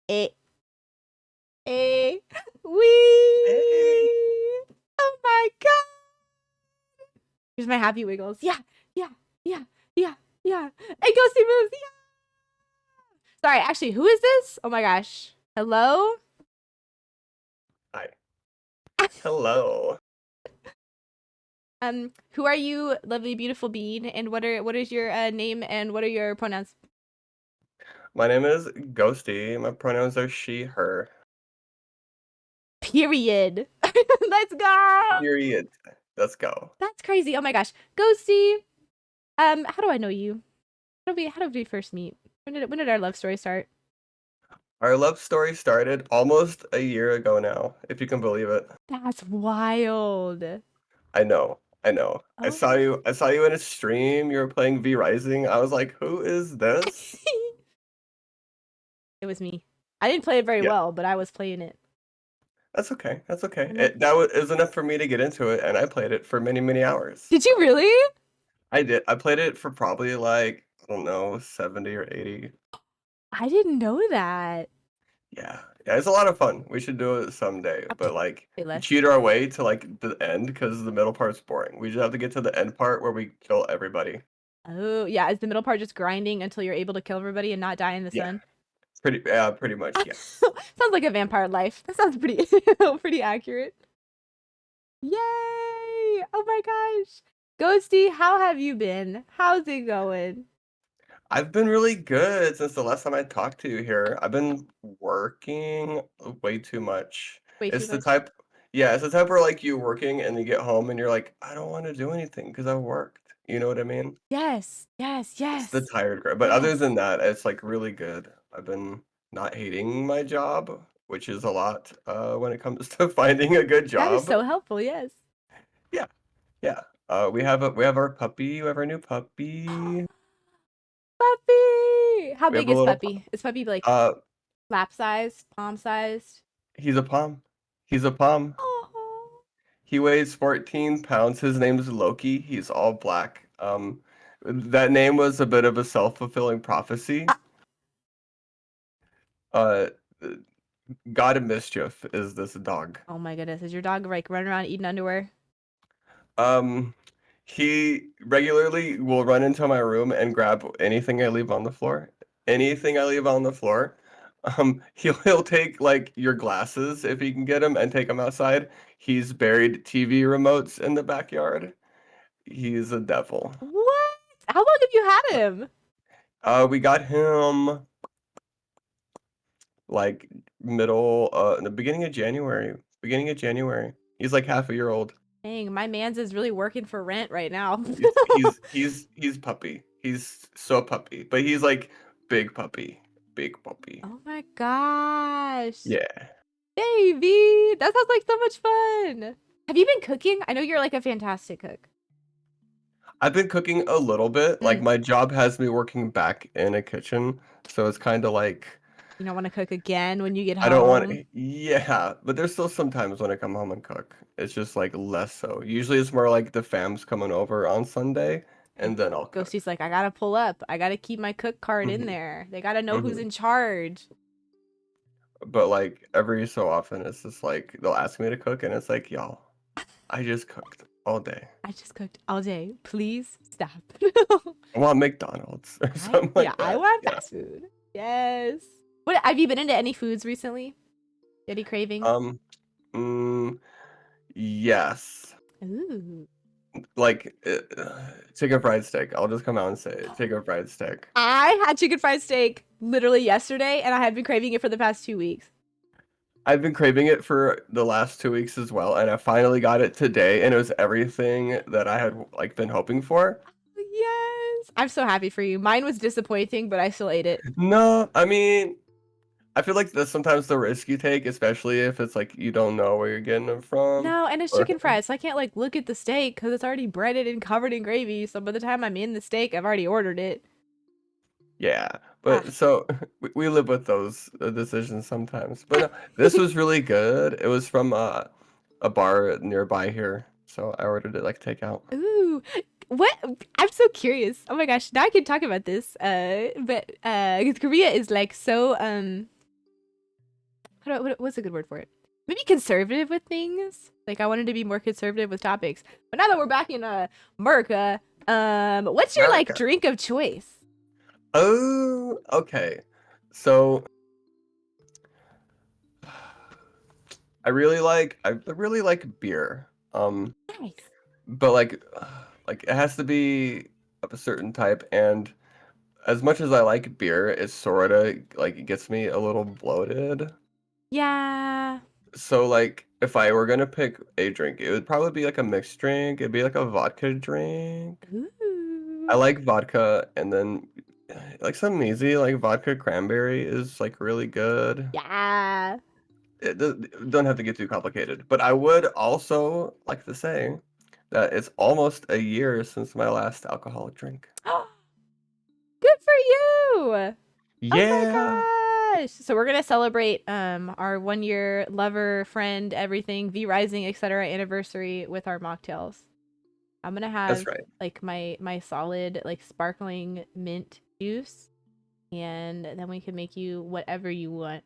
Eh, eh, wee. Hey. Oh my god. Here's my happy wiggles. Yeah, yeah, yeah, yeah, yeah. And ghosty moves. Yeah. Sorry, actually, who is this? Oh my gosh. Hello? Hi. Hello. Who are you, lovely, beautiful being? And what is your name and what are your pronouns? My name is Ghosty. My pronouns are she, her. Period. Let's go. Period. Let's go. That's crazy. Oh my gosh. Ghosty. How do I know you? How did we first meet? When did our love story start? Our love story started almost a year ago now, if you can believe it. That's wild. I know. I know. I Oh saw my. you I saw you in a stream. You were playing V Rising. I was like, "Who is this?" It was me. I didn't play it very Yeah. well, but I was playing it. That's okay. That's okay. I'm like, That was enough for me to get into it, and I played it for many, many hours. did you really? I did. I played it for probably like, I don't know, 70 or 80. I didn't know that. Yeah. Yeah, it's a lot of fun. We should do it someday, but, like, Say we less. cheat our way to, like, the end because the middle part's boring. We just have to get to the end part where we kill everybody. Oh yeah, is the middle part just grinding until you're able to kill everybody and not die in the Yeah, sun? pretty much, yes. Sounds like a vampire life. That sounds pretty pretty accurate. Yay! Oh my gosh. Ghosty, how have you been? How's it going? I've been really good since the last time I talked to you here. I've been working way too much. Way too It's the much. type Yeah, it's the type where, like, you working and you get home and you're like, "I don't wanna do anything because I worked." You know what I mean? Yes, yes, It's the yes, tired gr but other yes. than that, it's, like, really good. I've been not hating my job, which is a lot, when it comes to finding a good That is job. so helpful, yes. Yeah, yeah. We have our puppy, we have our new puppy. Puppy! How We have big a is little Puppy? Is Puppy like uh, lap sized, palm sized? he's a Pom. He's a Pom. Oh. He weighs 14 pounds. His name is Loki. He's all black. That name was a bit of a self-fulfilling prophecy. Ah, Uh, God of Mischief is this dog. oh my goodness. Is your dog like running around eating underwear? Um, he regularly will run into my room and grab anything I leave on the floor. Anything I leave on the floor. He'll take like your glasses if he can get them and take them outside. He's buried TV remotes in the backyard. He's a devil. What? How long have you had him? We got him like in the beginning of January. Beginning of January. He's like half a year old. Dang, my man's is really working for rent right now. He's puppy. He's so puppy, but he's like big puppy, big puppy. Oh my gosh. Yeah. Baby, that sounds like so much fun. Have you been cooking? I know you're like a fantastic cook. I've been cooking a little bit. Like Mm, my job has me working back in a kitchen, so it's kind of like you don't want to cook again when you get I don't want home. yeah, but there's still some times when I come home and cook. It's just like less so. Usually it's more like the fam's coming over on Sunday And and then I'll Ghosty's cook. like, I gotta pull up. I gotta keep my cook card in hmm there. They gotta know who's hmm in charge. But like every so often it's just like they'll ask me to cook and it's like, y'all, I just cooked all day. I just cooked all day. Please stop. I want McDonald's or something Yeah, like I that. want Yeah. fast food. Yes. What have you been into any foods recently? Any cravings? Um, mm, yes. Ooh. Like chicken fried steak. I'll just come out and say it. Chicken fried steak. I had chicken fried steak literally yesterday, and I have been craving it for the past 2 weeks. I've been craving it for the last 2 weeks as well, and I finally got it today, and it was everything that I had like been hoping for. Yes. I'm so happy for you. Mine was disappointing, but I still ate it. No, I mean, I feel like that's sometimes the risk you take, especially if it's like you don't know where you're getting them from. No, and it's Or chicken fries, so I can't like look at the steak because it's already breaded and covered in gravy. So by the time I'm in the steak, I've already ordered it. yeah, Ah, but so we live with those decisions sometimes. But no, this was really good. It was from a bar nearby here, so I ordered it like takeout. ooh, what? I'm so curious. Oh my gosh, now I can talk about this. But 'cause Korea is like so what's a good word for it? Maybe conservative with things. Like I wanted to be more conservative with topics. But now that we're back in America, what's your like America. drink of choice? Oh, okay. So I really like beer. Nice. But like it has to be of a certain type, and as much as I like beer, it sorta like it gets me a little bloated. Yeah. So like if I were gonna pick a drink, it would probably be like a mixed drink. It'd be like a vodka drink. I Ooh. like vodka, and then like something easy like vodka cranberry is like really good. Yeah. Don't have to get too complicated, but I would also like to say that it's almost a year since my last alcoholic drink. Good for you. Oh Yeah, my gosh. So we're gonna celebrate our 1 year lover, friend, everything, V Rising, etc. anniversary with our mocktails. I'm gonna that's have right. like my solid like sparkling mint juice, and then we can make you whatever you want.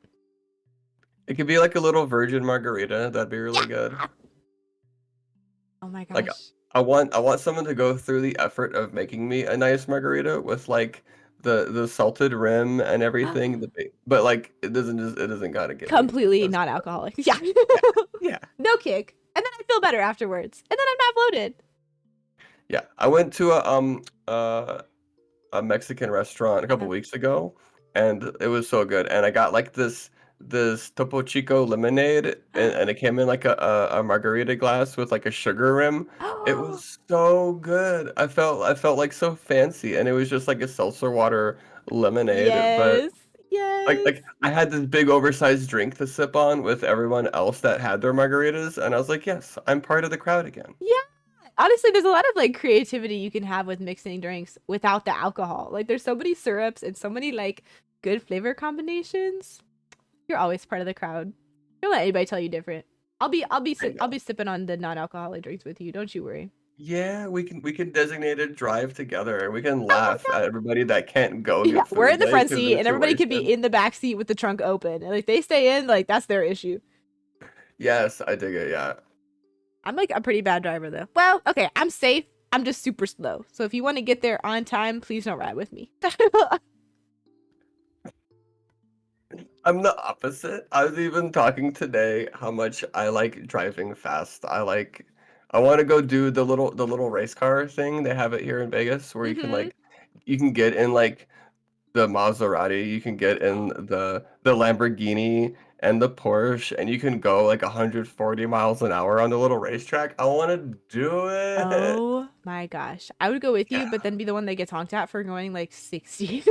It could be like a little virgin margarita. That'd be really good. Yeah. Oh my Like gosh. I want someone to go through the effort of making me a nice margarita with like the salted rim and everything. But like it doesn't gotta get me. Completely That's not alcoholic. Yeah. yeah, yeah, No kick. And then I feel better afterwards. And then I'm not bloated. yeah. I went to a Mexican restaurant a couple Uh-huh. weeks ago, and it was so good. And I got like this Topo Chico lemonade, and it came in like a margarita glass with like a sugar rim. It Oh, was so good. I felt like so fancy, and it was just like a seltzer water lemonade. But yes. like Yes. like I had this big oversized drink to sip on with everyone else that had their margaritas, and I was like, yes, I'm part of the crowd again. Yeah. Honestly, there's a lot of like creativity you can have with mixing drinks without the alcohol. Like there's so many syrups and so many like good flavor combinations. You're always part of the crowd. Don't let anybody tell you different. I I'll know. be sipping on the non-alcoholic drinks with you. Don't you worry. Yeah, we can designate a drive together and we can Oh my laugh at everybody that can't go god. Yeah, get we're food in the like front because seat they're and too everybody could be wasted. in the back seat with the trunk open. And like they stay in, like that's their issue. Yes, I dig it. Yeah. I'm like a pretty bad driver though. Well, okay, I'm safe. I'm just super slow. So if you want to get there on time, please don't ride with me. I'm the opposite. I was even talking today how much I like driving fast. I want to go do the little race car thing. They have it here in Vegas where Mhm. you can get in like the Maserati, you can get in the Lamborghini and the Porsche, and you can go like 140 miles an hour on the little racetrack. I want to do it. Oh my gosh. I would go with you, Yeah. but then be the one that gets honked at for going like 60.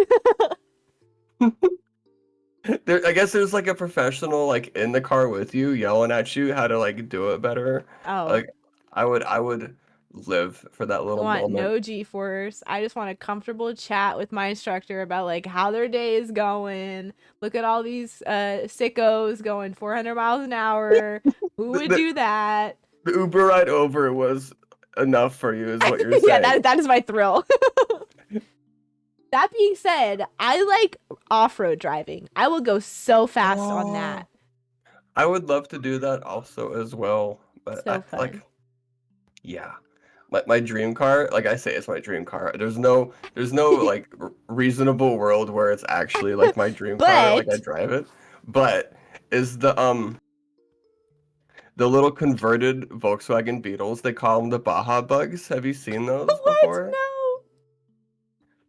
I guess there's like a professional like in the car with you yelling at you how to like do it better. Oh, Like I would live for that I little want moment. no G-force. I just want a comfortable chat with my instructor about like how their day is going. Look at all these sickos going 400 miles an hour. Who The, would the, do that? the Uber ride over was enough for you, is what you're Yeah, saying. that is my thrill. That being said, I like off-road driving. I will go so fast on that. Oh, I would love to do that also as well, but So fun. yeah. My dream car, like I say, it's my dream car. There's no like reasonable world where it's actually like my dream car, like I But drive it. But is the little converted Volkswagen Beetles, they call them the Baja Bugs. Have you seen those what? before? No.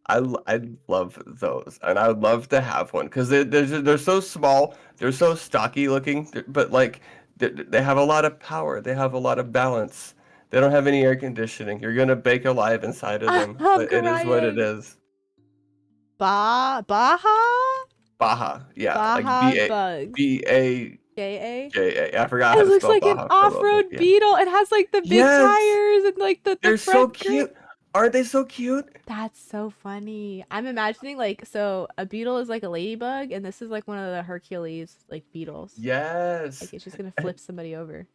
I love those, and I would love to have one because they're so small, they're so stocky looking, but like they have a lot of power, they have a lot of balance. They don't have any air conditioning. You're gonna bake alive inside of them, I'm but it is what it crying. is. Baja? Baja, yeah, like Baja B A bugs. B A J-A? J A. I forgot how It to looks spell like an Baja for a little bit. off-road Yeah. beetle. It has like the big Yes, tires and like the they're so front grip. cute. Aren't they so cute? That's so funny. I'm imagining like so a beetle is like a ladybug and this is like one of the Hercules like beetles. Like Yes. it's just gonna flip somebody over.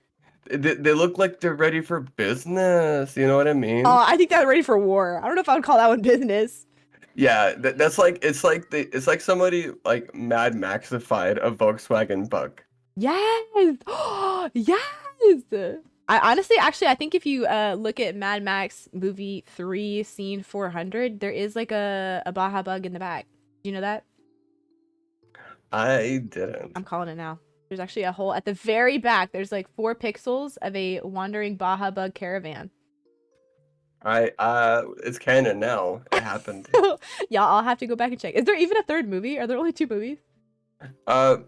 They look like they're ready for business. You know what I mean? Oh, I think they're ready for war. I don't know if I would call that one business. Yeah, that's like it's like somebody like Mad Maxified a Volkswagen Bug. Yes. Yes. I honestly, actually, I think if you look at Mad Max movie 3, scene 400, there is like a Baja bug in the back. Do you know that? I I'm didn't. calling it now. There's actually a hole at the very back. There's like 4 pixels of a wandering Baja bug caravan. It's canon now. It happened. Y'all, I'll have to go back and check. Is there even a third movie? Are there only 2 movies? Uh,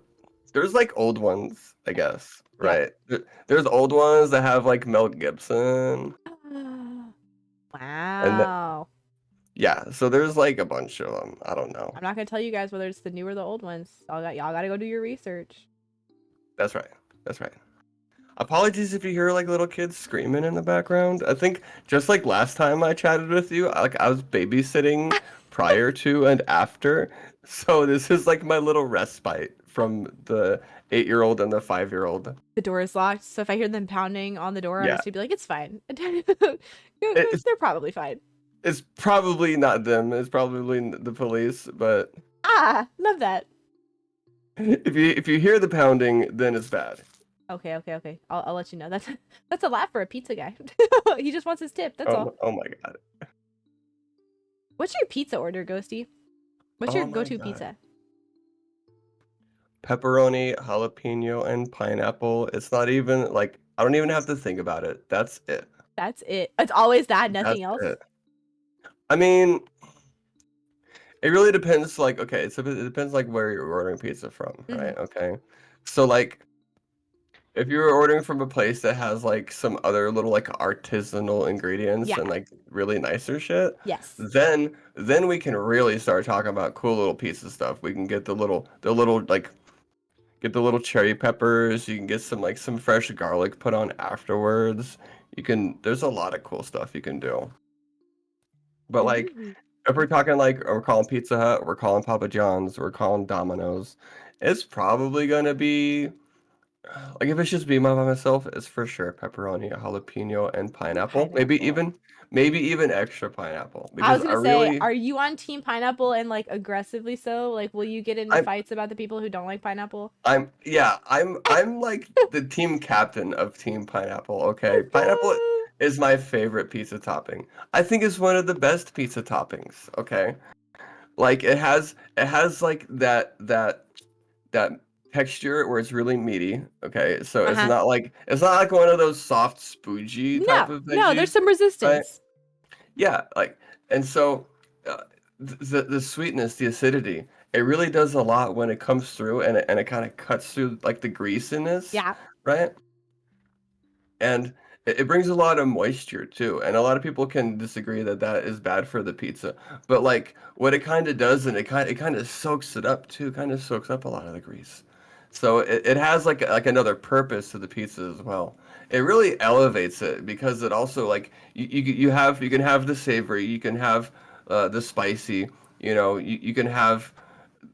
there's like old ones, I guess, Yep. right? There's old ones that have like Mel Gibson, and Wow. yeah, so there's like a bunch of them. I don't know. I'm not gonna tell you guys whether it's the new or the old ones. Y'all gotta go do your research. That's right. That's right. Apologies if you hear like little kids screaming in the background. I think just like last time I chatted with you, I was babysitting prior to and after. So this is like my little respite from the 8-year-old and the 5-year-old. The door is locked, so if I hear them pounding on the door, I'm Yeah. just gonna be like, it's fine. It's They're probably fine. it's probably not them. It's probably the police, but Ah, love that. if you hear the pounding, then it's bad. Okay, okay, okay. I'll let you know. That's a lot for a pizza guy. He just wants his tip. That's Oh, all. oh my god. What's your pizza order, Ghosty? What's your Oh my go-to god. pizza? Pepperoni, jalapeno, and pineapple. It's not even like I don't even have to think about it. That's it. That's it. It's always that, That's nothing else. it. I mean, it really depends. Like, okay, so it depends like where you're ordering pizza from, Hmm. right? Okay, so like if you're ordering from a place that has like some other little like artisanal ingredients Yeah. and like really nicer shit, Yes. then we can really start talking about cool little pizza stuff. We can get the little like get the little cherry peppers. You can get some fresh garlic put on afterwards. There's a lot of cool stuff you can do. But like Ooh. if we're talking like we're calling Pizza Hut, we're calling Papa John's, we're calling Domino's, it's probably gonna be like if it's just me by myself, it's for sure pepperoni, jalapeno, and pineapple. Pineapple. Maybe even extra pineapple I was because I gonna say, really are you on team pineapple and like aggressively so? Like, will you get into I'm fights about the people who don't like pineapple? I'm like the team captain of Team Pineapple, okay? Let's Pineapple go. is my favorite pizza topping. I think it's one of the best pizza toppings, okay? Like it has like that texture where it's really meaty, okay? So Uh-huh. it's not like one of those soft spoongy type No, of no, there's veggies, some right? resistance. Yeah, like and so uh, the sweetness, the acidity, it really does a lot when it comes through and it kind of cuts through like the greasiness, Yeah. right? And it brings a lot of moisture too. And a lot of people can disagree that that is bad for the pizza, but like what it kind of does, and it kind of soaks it up too, kind of soaks up a lot of the grease. So it has like another purpose to the pizza as well. It really elevates it because it also like you can have the savory, you can have the spicy, you can have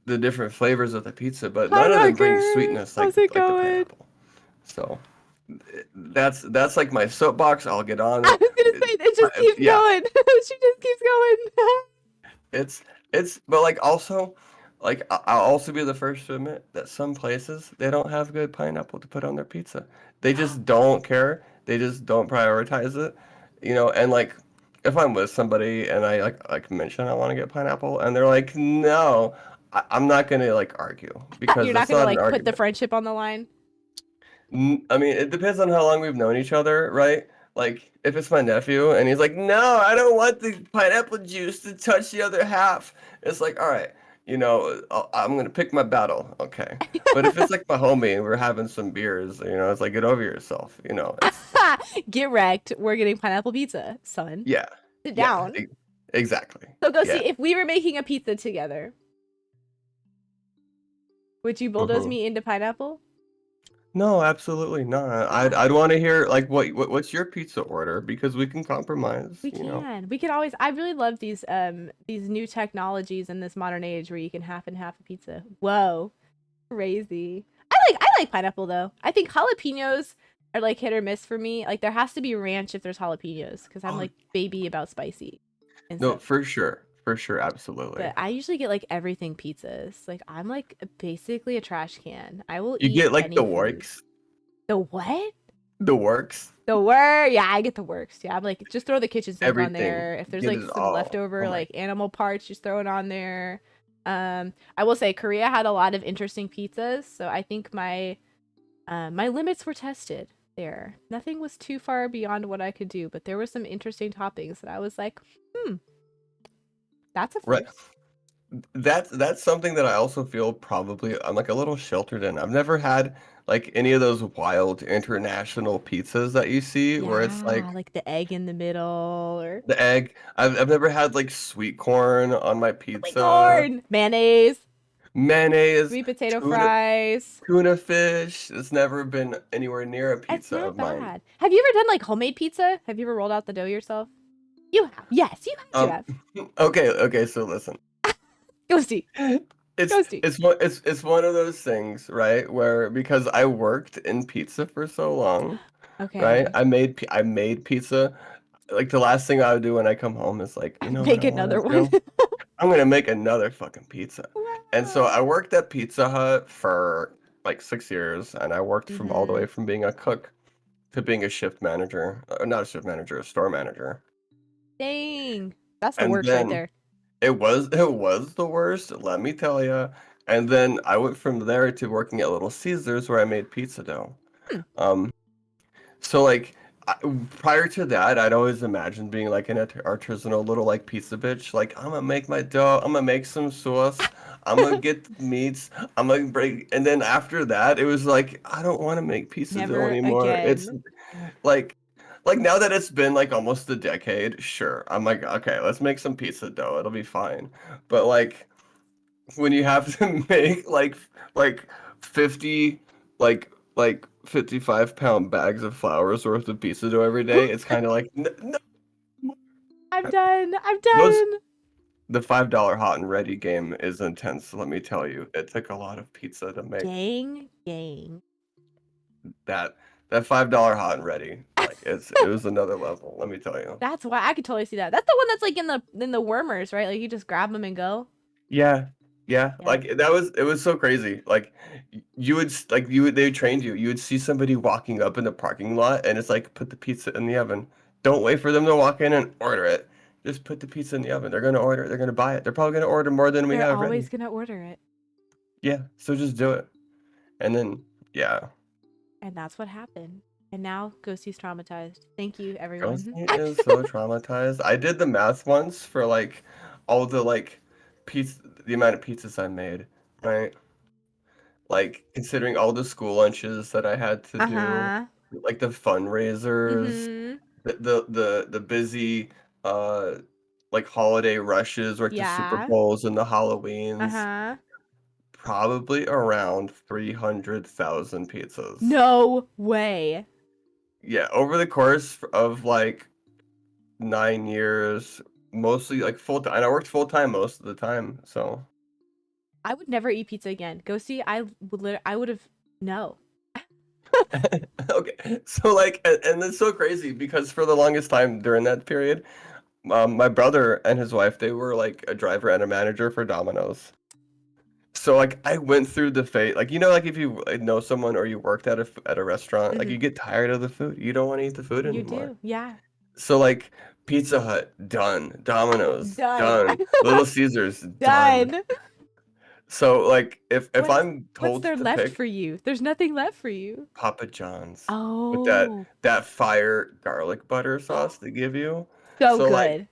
the different flavors of the pizza, but Hi, none of them bring Marker. sweetness How's it like the going? pineapple. So that's like my soapbox. I'll get on I it. was gonna say it just keeps Yeah, going. She just keeps going. but like also, like I'll also be the first to admit that some places they don't have good pineapple to put on their pizza. They just don't care. They just don't prioritize it, and like if I'm with somebody and I like mention I want to get pineapple and they're like no, I'm not gonna like argue because You're not that's gonna not an like put the argument. friendship on the line. I mean, it depends on how long we've known each other, right? Like, if it's my nephew and he's like, "No, I don't want the pineapple juice to touch the other half." It's like, all right, I'm gonna pick my battle, okay. But if it's like my homie and we're having some beers, it's like, get over yourself, It's Get wrecked. We're getting pineapple pizza, son. yeah, Sit yeah, down. exactly, So go yeah. see if we were making a pizza together. Would you bulldoze hmm me into pineapple? No, absolutely not. I'd want to hear like what's your pizza order because we can compromise, We can. We can always. I really love these new technologies in this modern age where you can half and half a pizza. Whoa, crazy. I like pineapple though. I think jalapenos are like hit or miss for me. Like there has to be ranch if there's jalapenos because I'm Oh, like baby about spicy and no, stuff. for sure. For sure, absolutely. But I usually get like everything pizzas. Like I'm like basically a trash can. I will You eat get like any the food. works, The what? the works, The work? Yeah, I get the works. Yeah, I'm like, just throw the kitchen sink on everything. there. If there's Get like it some all. Oh leftover my. like animal parts, just throw it on there. I will say Korea had a lot of interesting pizzas, so I think my limits were tested there. Nothing was too far beyond what I could do, but there were some interesting toppings that I was like, hmm, that's a Right. first. That's something that I also feel probably I'm like a little sheltered in. I've never had like any of those wild international pizzas that you see where it's Yeah, like like the egg in the middle or the egg. I've never had like sweet corn on my sweet pizza, corn, mayonnaise, mayonnaise, sweet potato tuna fries. tuna fish. It's never been anywhere near a It's pizza not of mine. bad. Have you ever done like homemade pizza? Have you ever rolled out the dough yourself? You have. Yes, you had to Um, have. okay, so listen. Ghosty. Ghosty. It's one of those things, right? Where because I worked in pizza for so long, right? Okay. I made pizza. Like the last thing I would do when I come home is like, you know what Make I want another to one. do? I'm gonna make another fucking pizza. And so I Wow. worked at Pizza Hut for like 6 years, and I worked from all the Mm-hmm. way from being a cook to being a shift manager, not a shift manager, a store manager. Dang. That's the And works right then there. it was the worst, let me tell you. And then I went from there to working at Little Caesars where I made pizza dough. Hmm. Um, So like I, prior to that, I'd always imagined being like an artisanal little like pizza bitch. Like I'm gonna make my dough, I'm gonna make some sauce, I'm gonna get the meats, I'm gonna break. And then after that, it was like I don't want to make pizza dough Never anymore. It's again. like like now that it's been like almost a decade, sure. I'm like okay, let's make some pizza dough. It'll be fine. But like when you have to make like 50 like 55-pound bags of flours worth of pizza dough every day, it's kind of like no, I'm done. I'm those done. the $5 hot and ready game is intense, let me tell you. It took a lot of pizza to make Gang, gang. that $5 hot and ready. Like it was another level, let me tell you. That's why I could totally see that. That's the one that's like in the wormers, right? Like you just grab them and go. Yeah. Yeah, Yep. like it was so crazy. Like you would they trained you. You would see somebody walking up in the parking lot and it's like put the pizza in the oven. Don't wait for them to walk in and order it. Just put the pizza in the oven. They're going to order it. They're going to buy it. They're probably going to order more than we They're have always ready. gonna order it. Yeah, so just do it. And then yeah, And that's what happened. And now Ghosty's traumatized. Thank you, everyone. Ghosty is so traumatized. I did the math once for like all the like pizza the amount of pizzas I made, right? Like, considering all the school lunches that I had to do, Uh-huh. like the fundraisers, Mm-hmm. the busy, uh, like holiday rushes, like the Super Yeah. Bowls and the Halloweens, Uh-huh. probably around 300,000 pizzas. No way. Yeah, over the course of like 9 years, mostly like full time. And I worked full time most of the time, so. I would never eat pizza again. Ghosty, I would have no. Okay, so like, and it's so crazy because for the longest time during that period, my brother and his wife, they were like a driver and a manager for Domino's. So like, I went through the fate, like like if you know someone or you worked at a restaurant, like Mm-hmm. you get tired of the food, you don't want to eat the food You anymore. do. Yeah. So like, Pizza Hut done, Domino's Done. done, Little Caesars done. Done. So like, if What's I'm what's told there to left pick for you? There's nothing left for you. Papa John's with Oh. that fire garlic butter sauce they give you. So So like good.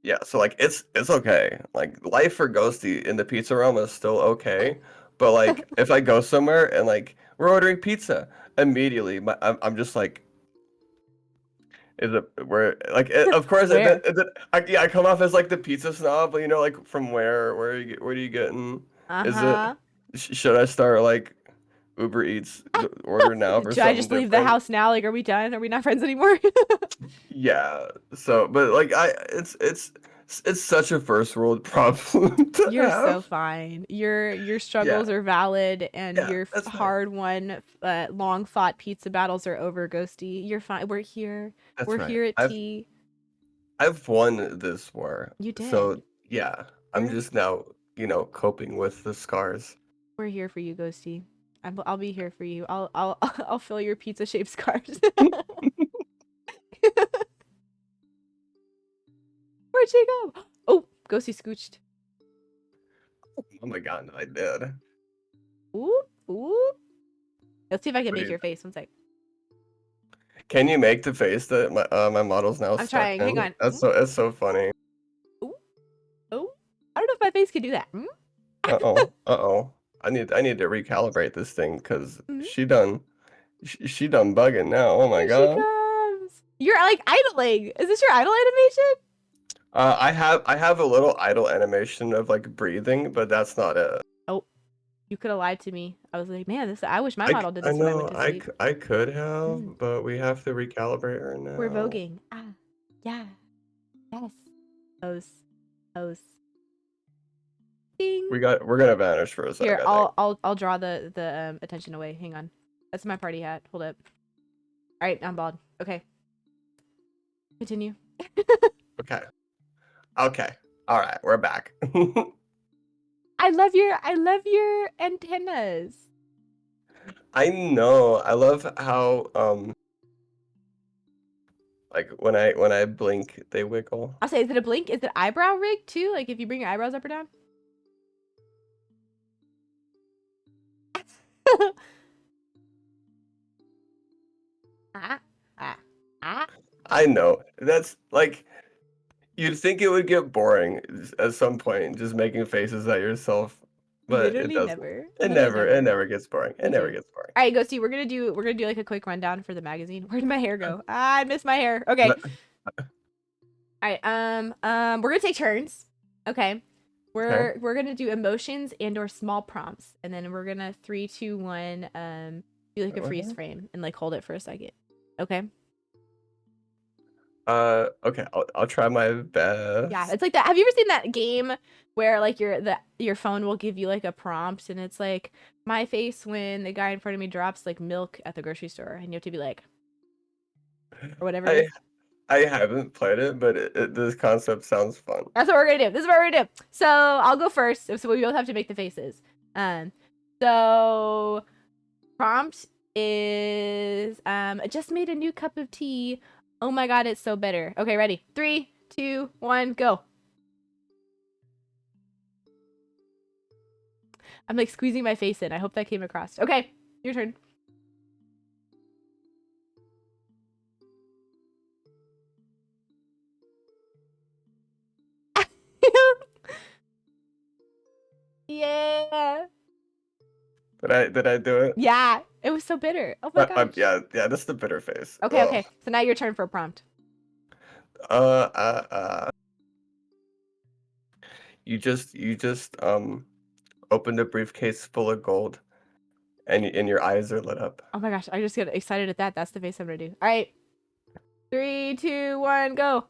yeah, so like it's okay. Like life for Ghosty in the pizza realm is still okay. But like if I go somewhere and like we're ordering pizza, immediately I'm just like is it where like of course Where? I come off as like the pizza snob, but like from where you get, what are you getting? Is it Uh-huh. should I start like Uber Eats the order now for Should I something just leave the different? house now? Like, are we done? Are we not friends anymore? Yeah. So, but like it's such a first world problem to You're so have. fine. Your Yeah. struggles are valid, and Yeah, your that's fine. hard won, long fought pizza battles are over, Ghosty. You're fine. We're here. That's We're right. here at tea. I've won this war. You So did. Yeah, I'm just now, coping with the scars. We're here for you, Ghosty. I'll be here for you. I'll I'll fill your pizza shaped scars. Where'd she go? Oh, Ghosty scooched. Oh my god, I did. Ooh, ooh. Let's see if I can What do make you your face. One sec. Can you make the face that my model's now I'm stuck trying. Hang in? on. That's so funny. Ooh, oh. I don't know if my face can do that. Uh-oh. Uh-oh. I need to recalibrate this thing because Mm. she done bugging now. Oh my Here she god. comes. You're like idling. Is this your idle animation? I have a little idle animation of like breathing, but that's not it. Oh, you could have lied to me. I was like, man, this. I wish my I, model did I this when I went know to sleep. I could have, Mm. but we have to recalibrate her We're now. voguing. Ah, yeah, yes. Pose, pose. Ding. We're gonna vanish for a sec, Here, I think. I'll draw the attention away. Hang on. That's my party hat. Hold up. All right, I'm bald. Okay. Continue. Okay. Okay. All right, we're back. I love your antennas. I know. I love how like when I blink, they wiggle. I'll say, is it a blink? Is it eyebrow rig too? Like if you bring your eyebrows up or down? ah, ah, ah. I know. That's like you'd think it would get boring at some point, just making faces at yourself, but it Literally doesn't. never. It Literally never it never. never gets boring. It Me never too. gets boring. All right, go see. We're gonna do like a quick rundown for the magazine. Where did my hair go? Ah, I missed my hair. Okay. But- All right. We're gonna take turns. Okay. Okay. We're gonna do emotions and or small prompts, and then we're gonna 3, 2, 1. Do like a freeze frame and like hold it for a second. Okay. Okay, I'll try my Yeah, best. it's like that. Have you ever seen that game where like your phone will give you like a prompt and it's like my face when the guy in front of me drops like milk at the grocery store, and you have to be like or whatever it I is. I haven't played it, but this concept sounds fun. That's what we're gonna do. This is what we're gonna do. So I'll go first. So we both have to make the faces. So prompt is I just made a new cup of tea. Oh my god, it's so bitter. Okay, ready? 3, 2, 1, go. I'm like squeezing my face in. I hope that came across. Okay, your turn. Yeah. Did I do it? Yeah. It was so bitter. Oh my gosh. Yeah, that's the bitter face. Okay, Ugh. okay. So now your turn for a prompt. Uh, uh, uh. You just opened a briefcase full of gold, and your eyes are lit up. Oh my gosh, I just get excited at that. That's the face I'm gonna do. All right. 3, 2, 1, go.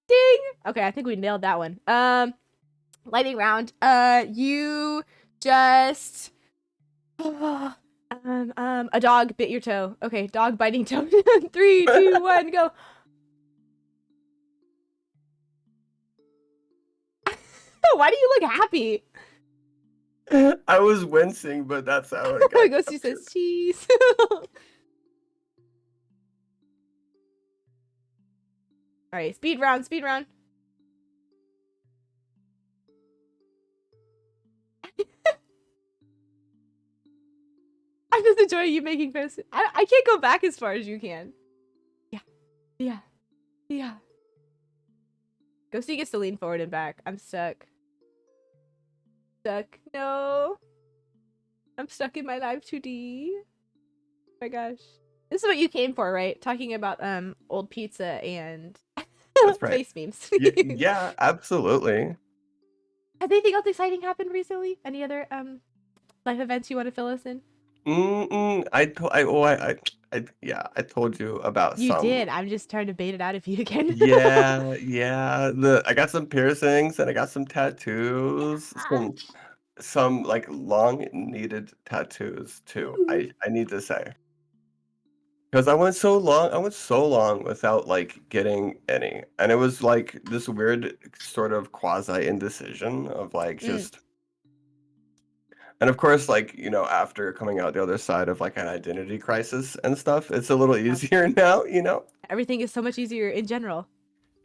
Ding. Okay, I think we nailed that one. Lightning round. You just a dog bit your toe. Okay, dog biting toe. 3, 2, 1, go. Why do you look happy? I was wincing, but that's how it got Ghosty captured. says cheese. All right, speed round, speed round. I'm just enjoying you making faces. I can't go back as far as you can. Yeah, yeah, yeah. Ghosty gets to lean forward and back. I'm stuck. Stuck. No. I'm stuck in my live 2D. Oh my gosh. This is what you came for, right? Talking about old pizza and That's right. face memes. Yeah, absolutely. Has anything else exciting happened recently? Any other life events you want to fill us in? I told you about You some. did. I'm just trying to bait it out of you again. Yeah. I got some piercings and I got some tattoos. Some like long needed tattoos too. I need to say. Because I went so long without like getting any. And it was like this weird sort of quasi indecision of like Mm, just, and of course, like, after coming out the other side of like an identity crisis and stuff, it's a little yep. easier now. Everything is so much easier in general.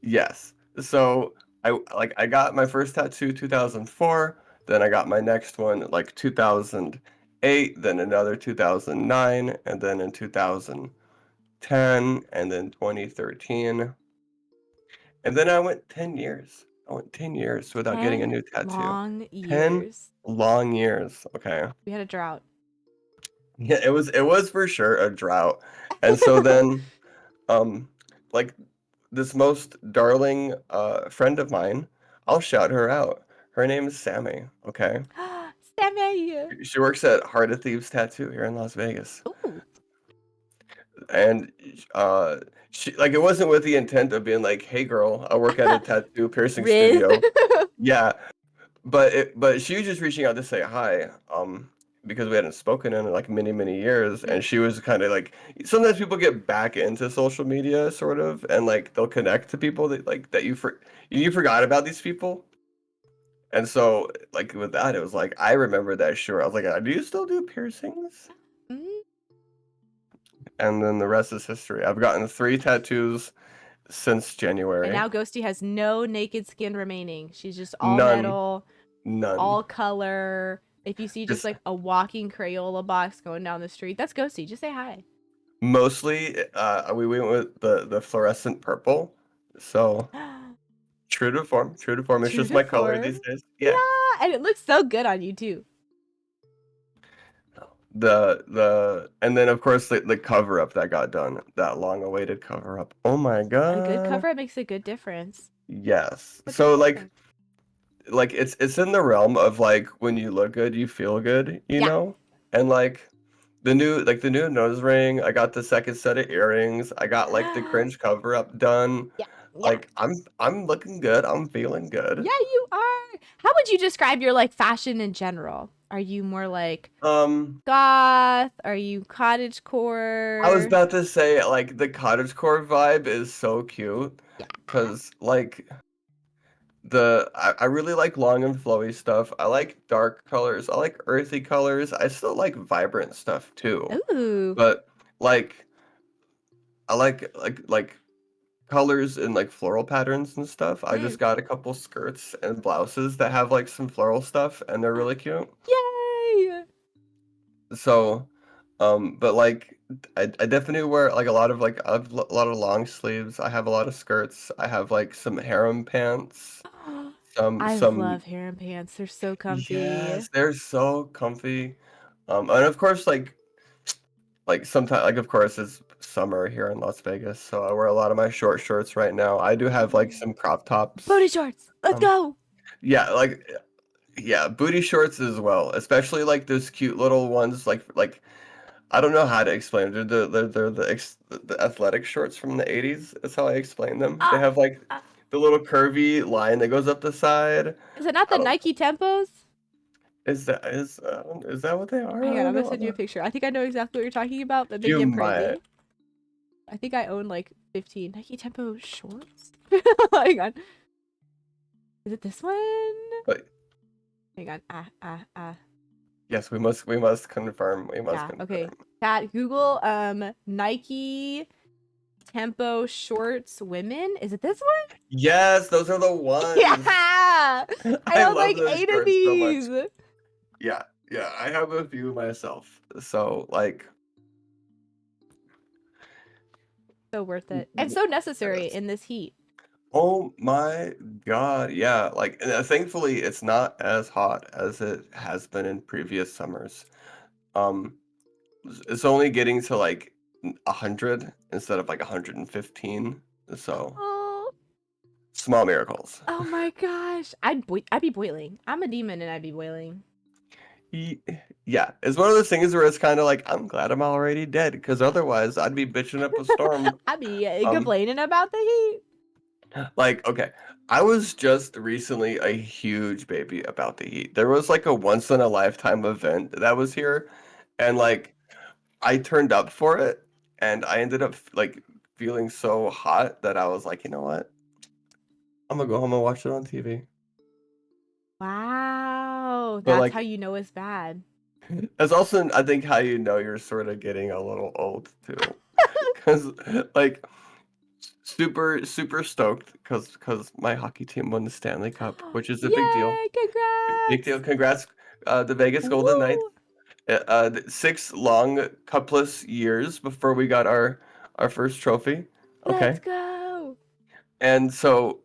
Yes. So I got my first tattoo 2004, then I got my next one like 2008, then another 2009, and then in 2010, and then 2013. And then I went 10 years. I went 10 years without getting a 10 new tattoo. long 10 years. long years. Okay. We had a drought. Yeah, it was for sure a drought. And so then um like this most darling friend of mine, I'll shout her out. Her name is Sammy, okay? Sammy. She works at Heart of Thieves Tattoo here in Las Vegas. Ooh. And uh she like it wasn't with the intent of being like, "Hey girl, I work at a tattoo piercing Riz. studio." Yeah, but she was just reaching out to say hi, because we hadn't spoken in like many, many years, Mm, and she was kind of like sometimes people get back into social media sort of, and like they'll connect to people that like that you forgot about these people. And so like with that, it was like I remember that sure. I was like, do you still do piercings? mm. And then the rest is history. I've gotten 3 tattoos since And January. now Ghosty has no naked skin remaining. She's just all None, metal, none. all color. If you see just Just like a walking Crayola box going down the street, that's Ghosty. Just say hi. mostly, we went with the fluorescent purple. So true to form, true to form. It's True just to my color form. these days. Yeah. Yeah, and it looks so good on you too. And then of course the cover up that got done, that long awaited cover up. Oh my A good God. cover up makes a good difference. Yes. A good So cover up. like it's in the realm of like when you look good, you feel good, you Yeah, know? And like the new nose ring, I got the second set of earrings, I got like the yeah, cringe cover up done. yeah, Like I'm looking good, I'm feeling good. yeah. You are. How would you describe your like fashion in general? Are you more like Um, goth? Are you cottage I was core? about to say like the cottagecore vibe is so cute Yeah. because like I really like long and flowy stuff. I like dark colors. I like earthy colors. I still like vibrant stuff too. Ooh. But like I like colors and like floral patterns and stuff. I Mm. just got a couple skirts and blouses that have like some floral stuff and they're really cute. Yay! So, but like I definitely wear like a lot of like a lot of long sleeves. I have a lot of skirts. I have like some harem pants. I Some love harem pants. They're so comfy. Yes, they're so comfy. And of course like sometimes like of course it's summer here in Las Vegas, so I wear a lot of my short shorts right now. I do have like some crop Booty tops. shorts. Let's Um go. yeah, like yeah, booty shorts as well, especially like those cute little ones like I don't know how to explain them. They're the athletic shorts from the 80s. That's how I explain them. They Ah, have like ah. the little curvy line that goes up the side. Is it not I the don't Nike Tempos? is that what they are? Hang I on, don't I'm gonna know. send you a picture. I think I know exactly what you're talking about, but maybe You I'm might. crazy. I think I own like 15 Nike Tempo shorts. Hang on. Is it this one? But Hang on. yes, we must confirm. We must Yeah, okay. confirm. Chat Google Nike Tempo shorts women. Is it this one? Yes, those are the ones. Yeah! I I own love like those 8 of shorts so much. these. Yeah, yeah, I have a few myself. So like So worth it. And so necessary yes. in this heat. Oh my God, yeah. Like, and, thankfully, it's not as hot as it has been in previous summers. Um, it's only getting to like 100 instead of like 115. So Oh, small miracles. oh my gosh. I'd be boiling. I'm a demon and I'd be boiling. Ye- Yeah, it's one of those things where it's kind of like I'm glad I'm already dead because otherwise I'd be bitching up a storm. I'd be Um, complaining about the heat. like okay, I was just recently a huge baby about the heat. There was like a once in a lifetime event that was here, and like I turned up for it, and I ended up like feeling so hot that I was like, you know what? I'm gonna go home and watch it on TV. Wow. But That's how like, you know it's bad. that's also I think how you know you're sort of getting a little old too, because like super stoked because my hockey team won the Stanley Cup, which is a big deal. Yay! Big deal. Congrats! Congrats, the Vegas Golden Knights. Woo! 6 long cupless years before we got our first trophy. Let's Okay. go! And so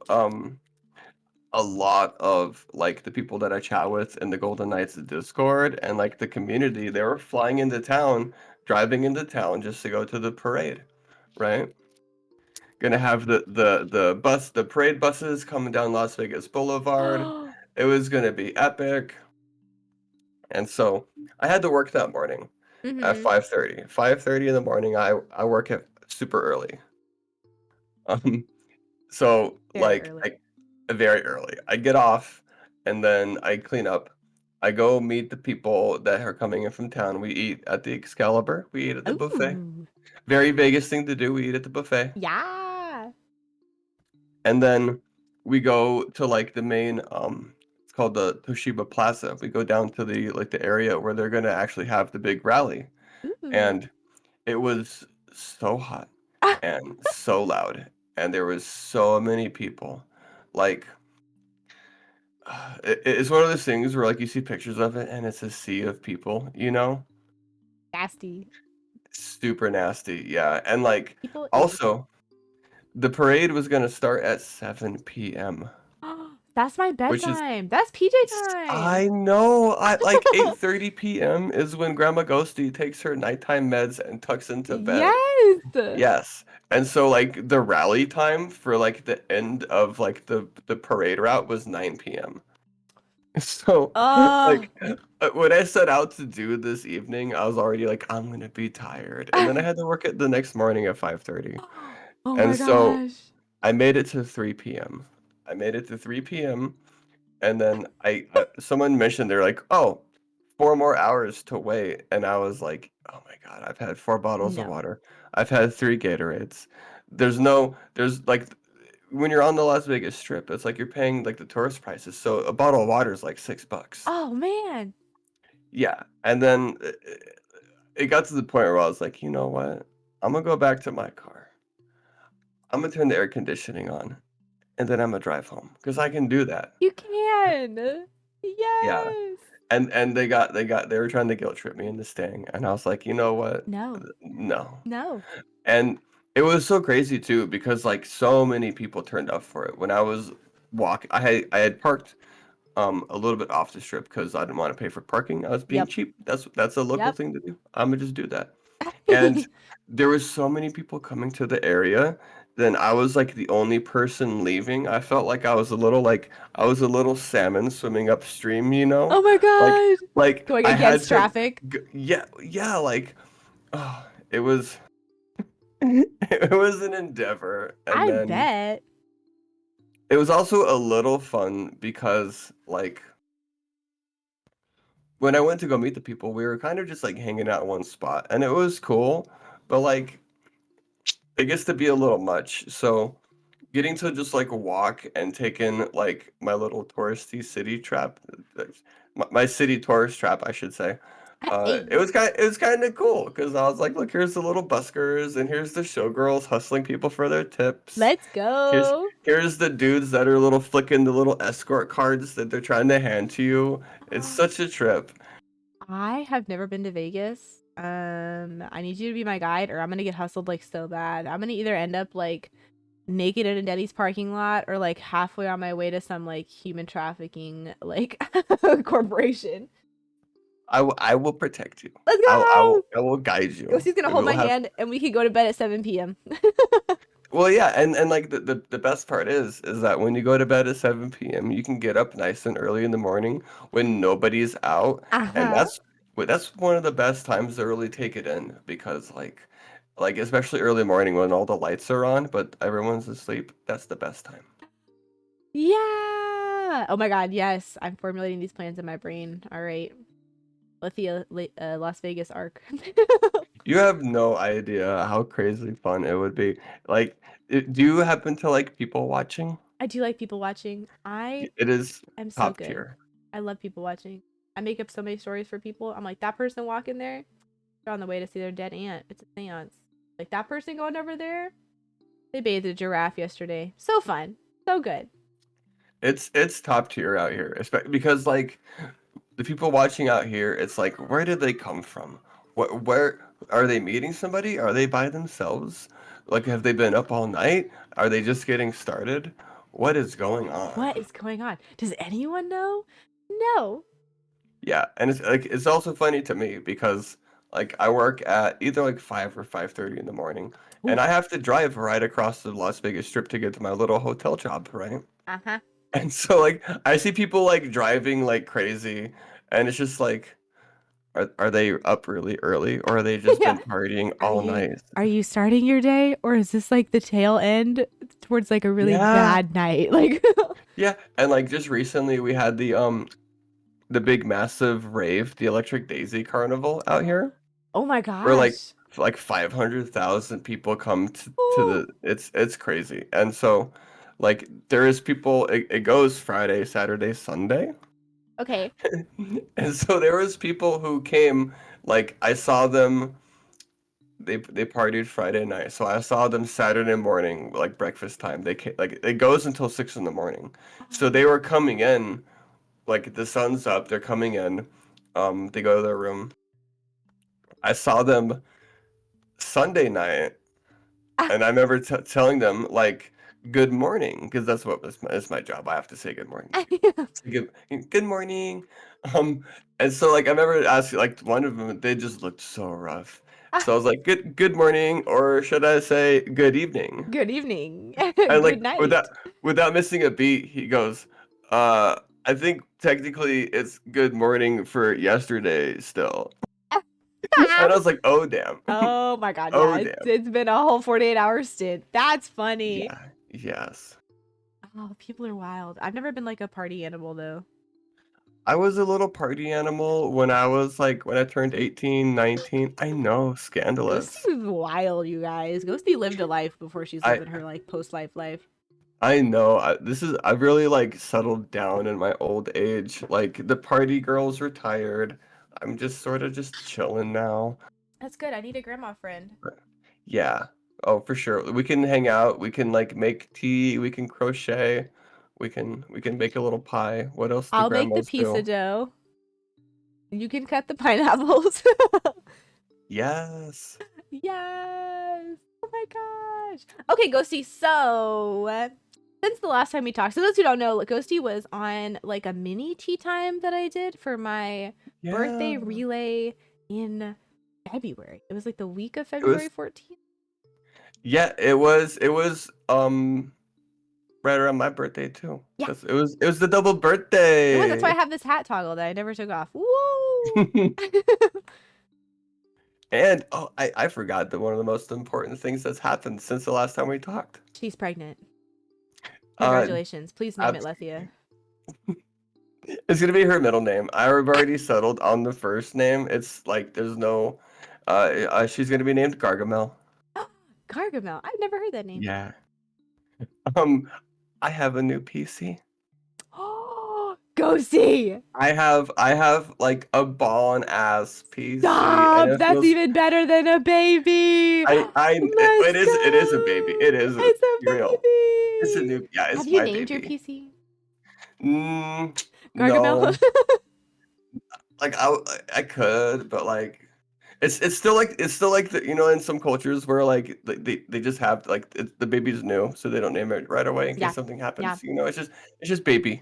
a lot of like the people that I chat with in the Golden Knights Discord and like the community, they were flying into town, driving into town just to go to the parade, right? Gonna have the parade buses coming down Las Vegas Boulevard. It was gonna be epic. And so I had to work that morning at Mm-hmm. 5:30. 5:30 in the morning, I work at super early. Um, so Very like early. very early. I get off and then I clean up. I go meet the people that are coming in from town. We eat at the Excalibur. We eat at the buffet. Ooh. Very Vegas thing to do. We eat at the buffet. Yeah. And then we go to like the main it's called the Toshiba Plaza. We go down to the like the area where they're gonna actually have the big rally. Ooh. And it was so hot and so loud, and there was so many people. Like, it's one of those things where like you see pictures of it, and it's a sea of people. You know, Nasty. super nasty. Yeah, and like People is also the parade was gonna start at 7 p.m., That's my which is bedtime. That's PJ time. I know. I like 8:30 p.m. is when Grandma Ghosty takes her nighttime meds and tucks into bed. Yes. Yes. And so like the rally time for like the end of like the parade route was 9 p.m. So Uh, like when I set out to do this evening, I was already like I'm gonna be tired. And then I had to work it the next morning at 5:30. oh And my so gosh. I made it to 3 p.m. I made it to 3 p.m. and then someone mentioned they're like, "Oh, 4 more hours to wait," and I was like, "Oh my god, I've had 4 bottles of No. water. I've had 3 Gatorades. There's like when you're on the Las Vegas Strip, it's like you're paying like the tourist prices. So a bottle of water is like $6. Oh man. Yeah, and then it got to the point where I was like, you know what? I'm gonna go back to my car. I'm gonna turn the air conditioning on, and then I'm gonna drive home because I can do that. You can. Yeah. Yes. And they were trying to guilt trip me into staying, and I was like, "You know what? No. No." No. And it was so crazy too because, like, so many people turned up for it. When I was I had parked, a little bit off the strip because I didn't wanna pay for parking. I was being Yep. cheap. That's a local Yep. thing to do. Imma just do that. And there was so many people coming to the area, then I was, like, the only person leaving. I felt like I was a little salmon swimming upstream, you know? oh my Like gosh. like, Going I had against to traffic. yeah, yeah, like, it was it was an endeavor, and I then bet. it was also a little fun because, like, when I went to go meet the people, we were kind of just, like, hanging out in one spot, and it was cool, but, like, it gets to be a little much, so getting to just, like, walk and take in, like, my little touristy city trap my city tourist trap, I should say, Hey. it was kinda cool because I was like, "Look, here's the little buskers, and here's the showgirls hustling people for their tips. Let's Here's go. here's the dudes that are little flicking the little escort cards that they're trying to hand to you." It's such a trip. I have never been to Vegas. I need you to be my guide or I'm gonna get hustled like so bad. I'm gonna either end up like naked in a Denny's parking lot or like halfway on my way to some like human trafficking like corporation. I will protect you. Let's go! I will guide you. Ghosty's gonna hold We'll my have hand and we can go to bed at 7 p.m. well, yeah, and, like, the best part is that when you go to bed at 7 p.m., you can get up nice and early in the morning when nobody's out, and Uh-huh. that's one of the best times to really take it in because, like, especially early morning when all the lights are on, but everyone's asleep, that's the best time. Yeah. Oh my god, yes. I'm formulating these plans in my brain. All right. Las Vegas arc. You have no idea how crazy fun it would be. Like, do you happen to like people watching? I do like people watching. I It is am so top good. tier. I love people watching. I make up so many stories for people. I'm like, that person walking there, they're on the way to see their dead aunt. It's a seance. Like that person going over there, they bathed a giraffe yesterday. So fun. So good. It's top tier out here, especially because like the people watching out here, it's like where did they come from? What where are they meeting somebody? Are they by themselves? Like have they been up all night? Are they just getting started? What is going What on? is going on? Does anyone know? No. Yeah, and it's like it's also funny to me because like I work at either like 5 or 5:30 in the morning, and Ooh. I have to drive right across the Las Vegas Strip to get to my little hotel job, right? Uh-huh. And so like I see people like driving like crazy, and it's just like are they up really early or are they just Yeah. been partying Are all you night? are you starting your day or is this like the tail end towards like a really Yeah. bad night? Like Yeah, and like just recently we had the big massive rave, the Electric Daisy Carnival out here. oh my Where gosh. like 500,000 people come to Ooh. the it's crazy. And so like there is people it goes Friday, Saturday, Sunday. Okay. And so there was people who came like I saw them they partied Friday night. So I saw them Saturday morning like breakfast time. They came, like it goes until 6 in the morning. So they were coming in like the sun's up, they're coming in. They go to their room. I saw them Sunday night. Ah. And I remember telling them like good morning because that's what is my job. I have to say good morning to people. Say good morning. Um and so like I remember asking like one of them they just looked so rough. Ah. So I was like good morning or should I say good evening? Good evening. And Good like night. without missing a beat, he goes, I think technically it's good morning for yesterday still. And I was like, oh damn. Oh my god, yeah. Oh It's, damn. it's been a whole 48-hour stint. That's funny. Yeah. Yes. Oh, people are wild. I've never been like a party animal though. I was a little party animal when I was like when I turned 18, 19. I know, Ghosty scandalous. was wild, you guys. Ghosty lived a life before she's I living her like post-life life. I know. I really like settled down in my old age. Like the party girls retired. I'm just sort of just chilling now. That's good. I need a grandma friend. But yeah. Oh, for sure. We can hang out. We can like make tea. We can crochet. We can make a little pie. What else do I'll make the grandmas pizza do? dough. You can cut the pineapples. Yes. Yes. Oh my gosh. Okay, Ghosty. So, since the last time we talked, so those who don't know, Ghosty was on like a mini tea time that I did for my birthday Yeah. relay in February. It was like the week of It was February 14th. Yeah, it was right around my birthday too. Yeah, It was the double it was. That's why I birthday. have this hat toggle that I never took off. Woo! And oh, I forgot that one of the most important things that's happened since the last time we talked. She's pregnant. Uh, Congratulations. Please name it abs- Lethia. it's gonna be her middle name. I've already settled on the first name. It's like there's no, she's gonna be named Gargamel. Gargamel. I've never heard that name. Yeah. Um, I have a new PC. Oh, Ghosty! I have like a ball and ass PC, and Stop! it That's feels even better than a baby. Let's it is a baby. go. It is It's a real. It's a baby. new yeah, Have it's you my named your baby. PC? Mm, Gargamel. no, like I could, but like it's still like the in some cultures where like they just have like the baby's new, so they don't name it right away in case Yeah. something Yeah. happens. It's just baby.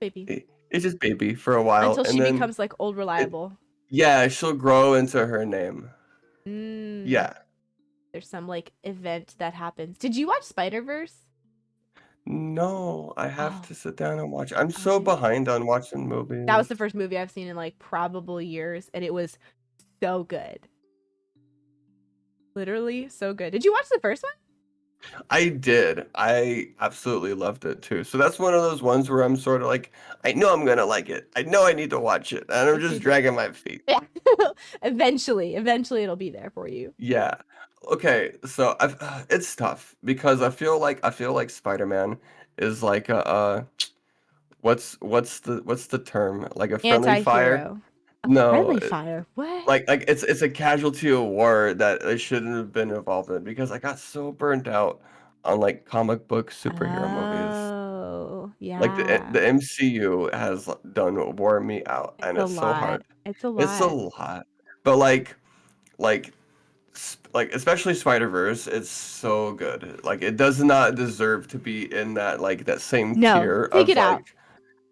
Baby. It's just baby for a while, Until and she then becomes like old it reliable. yeah, she'll grow into her name. Mm. Yeah. There's some like event that happens. Did you watch Spider-Verse? No, I have Oh, to sit down and watch. I'm so I behind on watching that was movies. the first movie I've seen in like probable years, and it was so good. Literally so good. Did you watch the first one? I did. I absolutely loved it too. So that's one of those ones where I'm sort of like, I know I'm gonna like it. I know I need to watch it, and I'm It's just super dragging good. my feet. Yeah. Eventually it'll be there for you. Yeah. Okay. So it's tough because I feel like Spider-Man is like what's the term? Like a friendly fire? Anti-hero. A No, friendly fire. What? like it's a casualty of war that I shouldn't have been involved in because I got so burnt out on like comic book superhero movies. Oh, Like the yeah. MCU has done wore me out, It's and a it's so lot. hard. It's a It's a lot. lot, but like like especially Spider-Verse, it's so good. Like it does not deserve to be in that like that same No, tier take of it out. like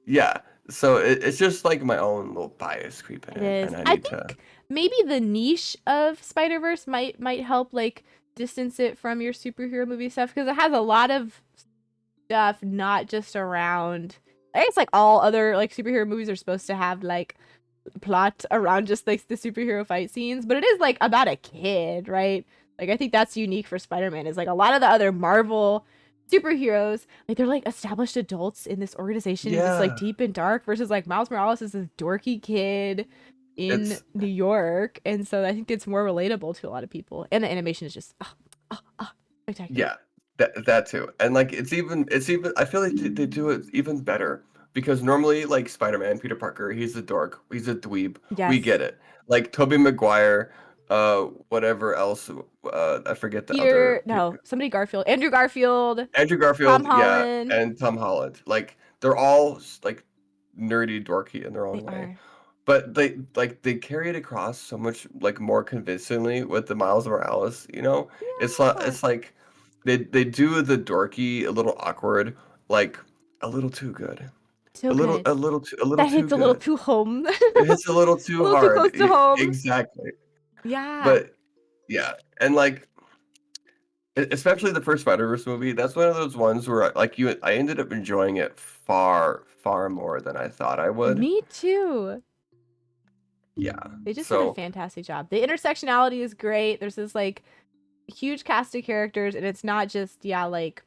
yeah. So it's just like my own little bias creeping It in, is. and I I need to think maybe the niche of Spider-Verse might help like distance it from your superhero movie stuff because it has a lot of stuff not just around I guess like all other like superhero movies are supposed to have like plot around just like the superhero fight scenes, but it is like about a kid, right? Like I think that's unique for Spider-Man is like a lot of the other Marvel superheroes, like they're like established adults in this organization that's like yeah. deep and dark versus like Miles Morales is this dorky kid in It's New York. And so I think it's more relatable to a lot of people. And the animation is just spectacular. yeah, that too. And like it's even I feel like they do it even better because normally like Spider-Man, Peter Parker, he's a dork, he's a dweeb. We Yes. get it. Like Tobey Maguire, whatever else, I forget the Peter, other no, somebody Garfield, Andrew Garfield, Andrew Tom Garfield, yeah, Holland. and Tom Holland. Like they're all like nerdy, dorky in their They own way. are. But they carry it across so much like more convincingly with the Miles Morales, you know? Yeah. It's like they do the dorky, a little awkward, like a little too good. So good. A little That too hits a little good. too home. It hits a little A too little too hard. close to home. Exactly. Yeah. But yeah, and like especially the first Spider-Verse movie, that's one of those ones where I ended up enjoying it far, far more than I thought I would. Me too. Yeah. They just did a So, fantastic job. The intersectionality is great. There's this like huge cast of characters, and it's not just, yeah, like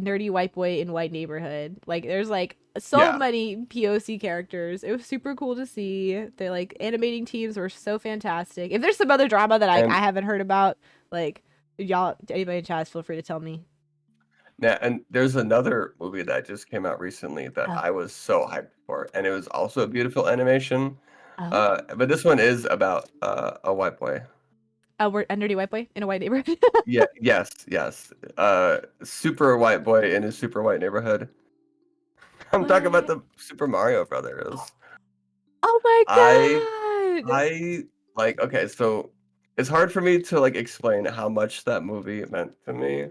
nerdy white boy in white neighborhood. Like there's like so yeah. many POC characters. It was super cool to see. The like animating teams were so fantastic. If there's some other drama that I And haven't heard about, like y'all anybody in chat, feel free to tell me. now, and there's another movie that just came out recently that Oh. I was so hyped for, and it was also a beautiful animation. Oh. But this one is about a white boy. We're a nerdy white boy in a white neighborhood. Yeah, yes, yes. Super white boy in a super white neighborhood. I'm talking about What? the Super Mario Brothers. Oh my I god. I like okay, so it's hard for me to like explain how much that movie meant to me,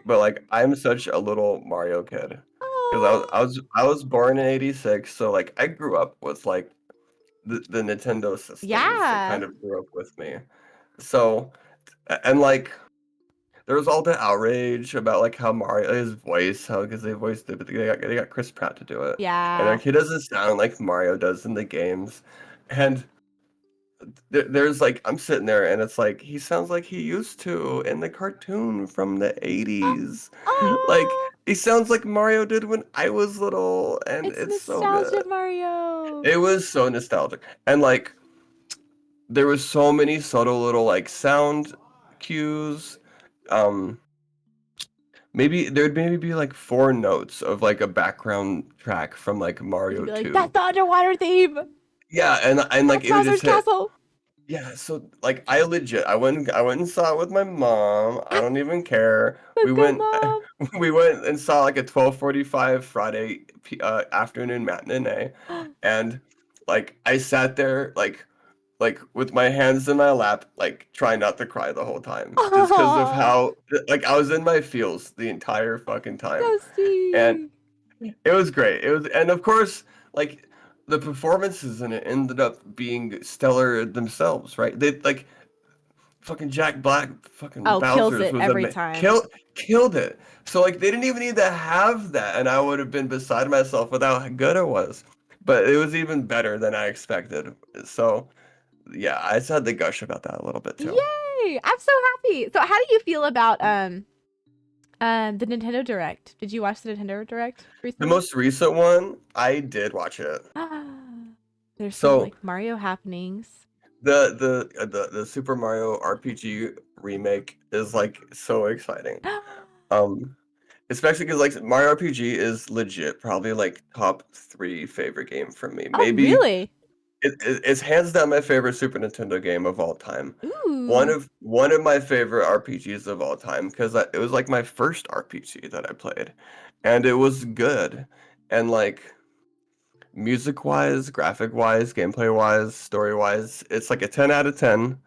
but like I'm such a little Mario kid because Oh. I was born in '86, so like I grew up with like the Nintendo systems that kind Yeah. of grew up with me. So and like there was all the outrage about like how Mario his voice, how because they voiced it, but they got Chris Pratt to do it, and Yeah. like he doesn't sound like Mario does in the games, and there's like I'm sitting there and it's like he sounds like he used to in the cartoon from the '80s. Like Oh, he sounds like Mario did when I was little, and it's it's so nostalgia good. Mario. It was so nostalgic. And like there was so many subtle little like sound cues. Um maybe be like four notes of like a background track from like You could Mario be like, that's 2. the underwater theme. Yeah, and like That's it would Bowser's just hit. castle. Yeah, so like I went and saw it with my mom. I don't even care. Let's go, mom. We went and saw like a 12:45 Friday afternoon matinee, and like I sat there like with my hands in my lap like trying not to cry the whole time just because of Oh, how like I was in my feels the entire fucking time. so And sweet. it was great. It was, and of course, like the performances in it ended up being stellar themselves, right? They like fucking Jack Black, fucking Oh, kills Bowser's it was every a time. killed it. So like they didn't even need to have that, and I would have been beside myself with how good it was. But it was even better than I expected. So yeah, I just had to gush about that a little bit too. Yay! I'm so happy. So, how do you feel about The Nintendo Direct. Did you watch the Nintendo Direct The recently? most recent one, I did watch it. There's some So like Mario happenings. the Super Mario RPG remake is like so exciting. Um, Especially because like Mario RPG is legit probably like top 3 favorite game for me. Oh, Maybe really? it's hands down my favorite Super Nintendo game of all time. Ooh. One of my favorite RPGs of all time because it was like my first RPG that I played, and it was good. And like music wise, graphic wise, gameplay wise, story wise, it's like a 10 out of 10.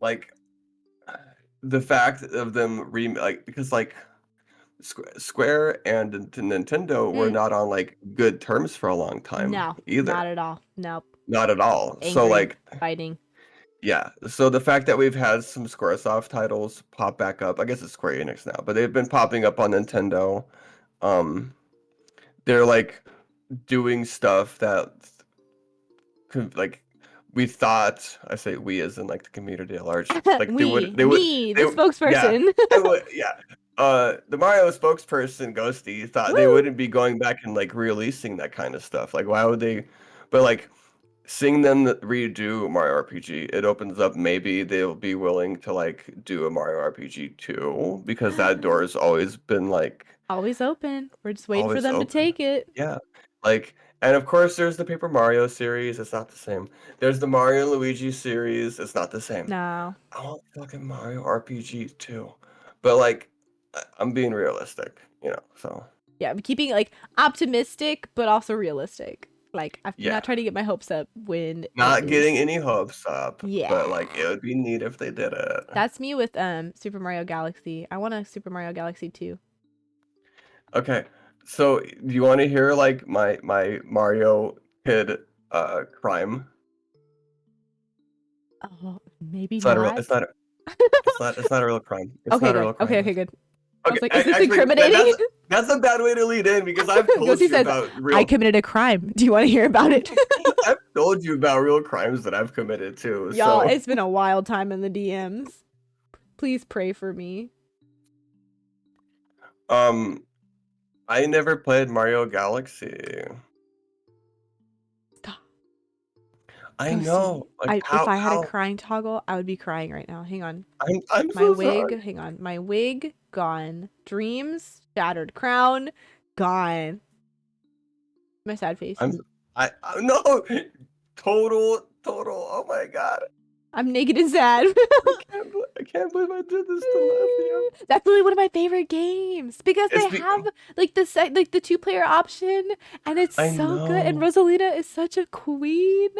Like the fact of them like because like Square and Nintendo were Mm, not on like good terms for a long time no, either. not at all. Nope. Not at all. So Angry like fighting. yeah. So the fact that we've had some Squaresoft titles pop back up, I guess it's Square Enix now, but they've been popping up on Nintendo. Um they're like doing stuff that like we thought, I say we as in like the community at large, like Me, the they yeah, spokesperson. they would yeah. The Mario spokesperson Ghosty thought they Woo! wouldn't be going back and like releasing that kind of stuff. Like why would they? But like seeing them redo Mario RPG, it opens up maybe they'll be willing to like do a Mario RPG 2 because that door has always been like Always open. We're just waiting for always them to open. take it. Yeah. Like, and of course, there's the Paper Mario series. It's not the same. There's the Mario and Luigi series. It's not the same. No. I want fucking Mario RPG too. But like, I'm being realistic, you know. So Yeah, I'm keeping like optimistic but also realistic. Like I'm yeah, not trying to get my hopes up when it not getting is. any hopes up. But like, it Yeah. would be neat if they did it. That's me with Super Mario Galaxy. I want a Super Mario Galaxy 2. Okay. So do you want to hear like my Mario kid crime? Oh, maybe It's not a real. not. It's not. It's not a real crime. It's Okay, not a good. real Okay, crime. okay, good. I was Okay, like, is this actually, incriminating? that's a bad way to lead in because I've told Ghosty you says, about I real committed a crime. Do you want to hear about it? I've told you about real crimes that I've committed too. Y'all, So, it's been a wild time in the DMs. Please pray for me. um, I never played Mario Galaxy. Stop. I Ghosty. know, like If I had a how crying toggle, I would be crying right now. Hang on. I'm My so wig, sorry. hang on. My wig gone. Dreams, shattered crown, gone. My sad face. I'm I no total. Oh my God, I'm naked and sad. I can't believe I did this to Matthew. That's really one of my favorite games because It's they be have like the 2-player option and it's I so good and know. Rosalina is such a queen.